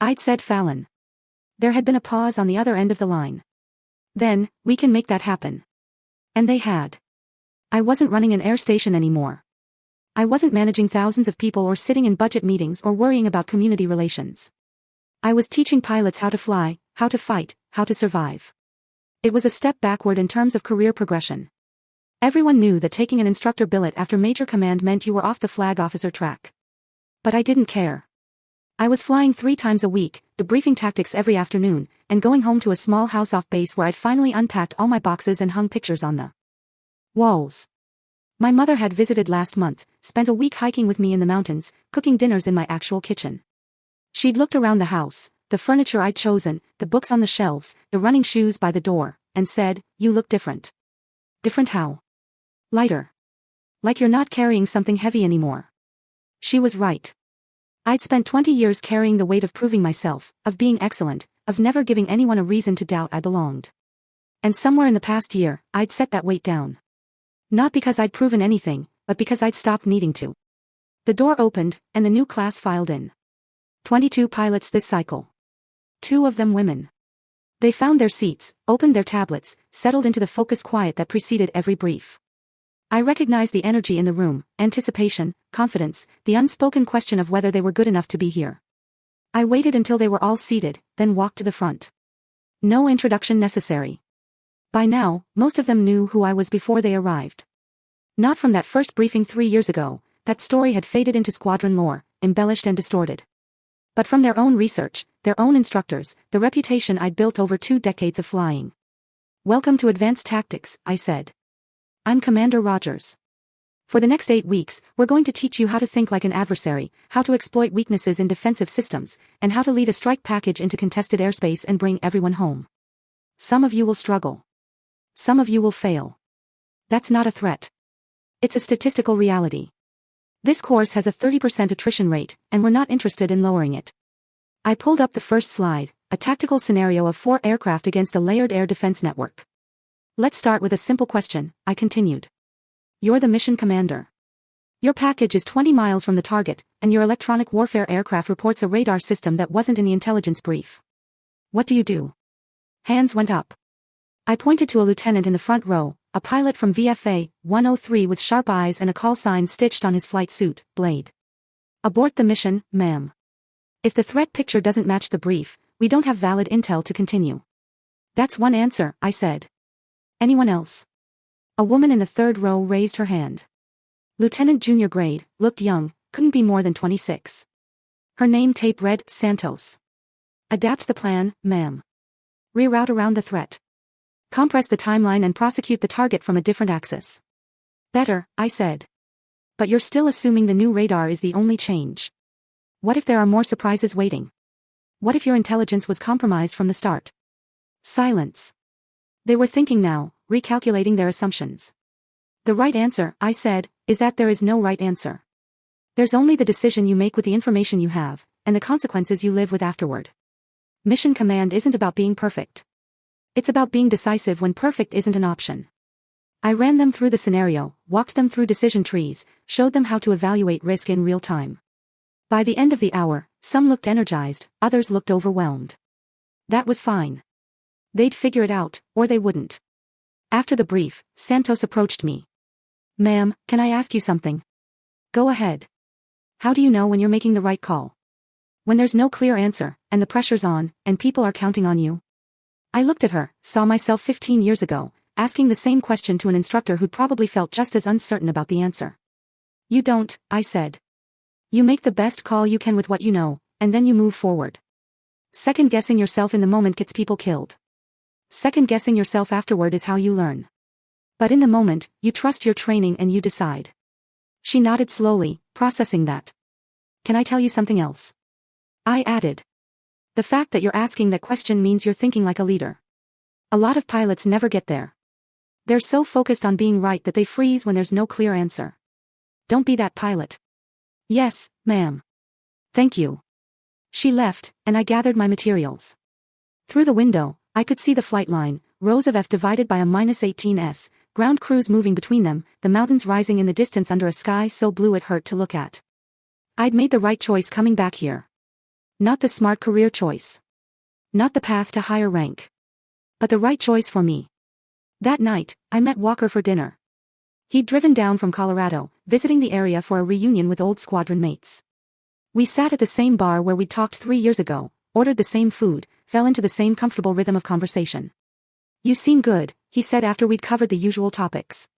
S1: I'd said Fallon. There had been a pause on the other end of the line. Then, we can make that happen. And they had. I wasn't running an air station anymore. I wasn't managing thousands of people or sitting in budget meetings or worrying about community relations. I was teaching pilots how to fly, how to fight, how to survive. It was a step backward in terms of career progression. Everyone knew that taking an instructor billet after major command meant you were off the flag officer track. But I didn't care. I was flying 3 times a week, debriefing tactics every afternoon, and going home to a small house off base where I'd finally unpacked all my boxes and hung pictures on the walls. My mother had visited last month, spent a week hiking with me in the mountains, cooking dinners in my actual kitchen. She'd looked around the house, the furniture I'd chosen, the books on the shelves, the running shoes by the door, and said, "You look different." Different how? Lighter. Like you're not carrying something heavy anymore. She was right. I'd spent 20 years carrying the weight of proving myself, of being excellent, of never giving anyone a reason to doubt I belonged. And somewhere in the past year, I'd set that weight down. Not because I'd proven anything, but because I'd stopped needing to. The door opened, and the new class filed in. 22 pilots this cycle. 2 of them women. They found their seats, opened their tablets, settled into the focused quiet that preceded every brief. I recognized the energy in the room, anticipation, confidence, the unspoken question of whether they were good enough to be here. I waited until they were all seated, then walked to the front. No introduction necessary. By now, most of them knew who I was before they arrived. Not from that first briefing 3 years ago. That story had faded into squadron lore, embellished and distorted. But from their own research, their own instructors, the reputation I'd built over 2 decades of flying. "Welcome to Advanced Tactics," I said. "I'm Commander Rogers. For the next 8 weeks, we're going to teach you how to think like an adversary, how to exploit weaknesses in defensive systems, and how to lead a strike package into contested airspace and bring everyone home. Some of you will struggle. Some of you will fail. That's not a threat. It's a statistical reality. This course has a 30% attrition rate, and we're not interested in lowering it." I pulled up the first slide, a tactical scenario of 4 aircraft against a layered air defense network. "Let's start with a simple question," I continued. "You're the mission commander. Your package is 20 miles from the target, and your electronic warfare aircraft reports a radar system that wasn't in the intelligence brief. What do you do?" Hands went up. I pointed to a lieutenant in the front row, a pilot from VFA 103 with sharp eyes and a call sign stitched on his flight suit, Blade. "Abort the mission, ma'am. If the threat picture doesn't match the brief, we don't have valid intel to continue." "That's one answer," I said. "Anyone else?" A woman in the third row raised her hand. Lieutenant junior grade, looked young, couldn't be more than 26. Her name tape read, Santos. "Adapt the plan, ma'am. Reroute around the threat. Compress the timeline and prosecute the target from a different axis." "Better," I said. "But you're still assuming the new radar is the only change. What if there are more surprises waiting? What if your intelligence was compromised from the start?" Silence. They were thinking now, recalculating their assumptions. "The right answer," I said, "is that there is no right answer. There's only the decision you make with the information you have, and the consequences you live with afterward. Mission command isn't about being perfect. It's about being decisive when perfect isn't an option." I ran them through the scenario, walked them through decision trees, showed them how to evaluate risk in real time. By the end of the hour, some looked energized, others looked overwhelmed. That was fine. They'd figure it out, or they wouldn't. After the brief, Santos approached me. "Ma'am, can I ask you something?" "Go ahead." "How do you know when you're making the right call? When there's no clear answer, and the pressure's on, and people are counting on you?" I looked at her, saw myself 15 years ago, asking the same question to an instructor who'd probably felt just as uncertain about the answer. "You don't," I said. "You make the best call you can with what you know, and then you move forward. Second-guessing yourself in the moment gets people killed. Second-guessing yourself afterward is how you learn. But in the moment, you trust your training and you decide." She nodded slowly, processing that. "Can I tell you something else?" I added. "The fact that you're asking that question means you're thinking like a leader. A lot of pilots never get there. They're so focused on being right that they freeze when there's no clear answer. Don't be that pilot." "Yes, ma'am. Thank you." She left, and I gathered my materials. Through the window, I could see the flight line, rows of F divided by a -18s, ground crews moving between them, the mountains rising in the distance under a sky so blue it hurt to look at. I'd made the right choice coming back here. Not the smart career choice. Not the path to higher rank. But the right choice for me. That night, I met Walker for dinner. He'd driven down from Colorado, visiting the area for a reunion with old squadron mates. We sat at the same bar where we'd talked 3 years ago, ordered the same food, fell into the same comfortable rhythm of conversation. "You seem good," he said after we'd covered the usual topics.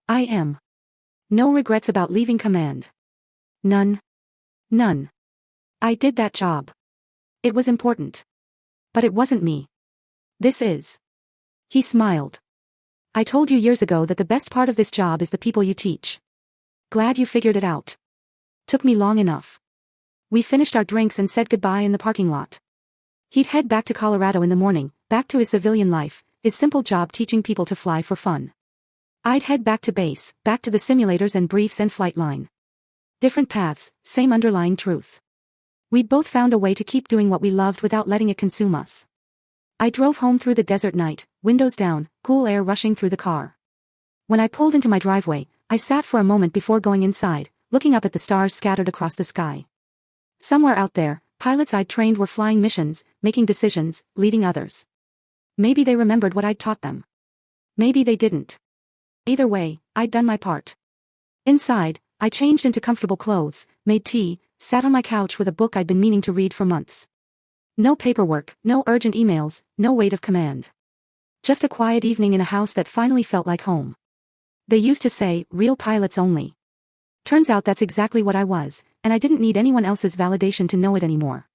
S1: "I am. No regrets about leaving command. None. None. I did that job. It was important. But it wasn't me. This is." He smiled. "I told you years ago that the best part of this job is the people you teach. Glad you figured it out. Took me long enough." We finished our drinks and said goodbye in the parking lot. He'd head back to Colorado in the morning, back to his civilian life, his simple job teaching people to fly for fun. I'd head back to base, back to the simulators and briefs and flight line. Different paths, same underlying truth. We'd both found a way to keep doing what we loved without letting it consume us. I drove home through the desert night, windows down, cool air rushing through the car. When I pulled into my driveway, I sat for a moment before going inside, looking up at the stars scattered across the sky. Somewhere out there, pilots I'd trained were flying missions, making decisions, leading others. Maybe they remembered what I'd taught them. Maybe they didn't. Either way, I'd done my part. Inside, I changed into comfortable clothes, made tea, sat on my couch with a book I'd been meaning to read for months. No paperwork, no urgent emails, no weight of command. Just a quiet evening in a house that finally felt like home. They used to say, real pilots only. Turns out that's exactly what I was, and I didn't need anyone else's validation to know it anymore.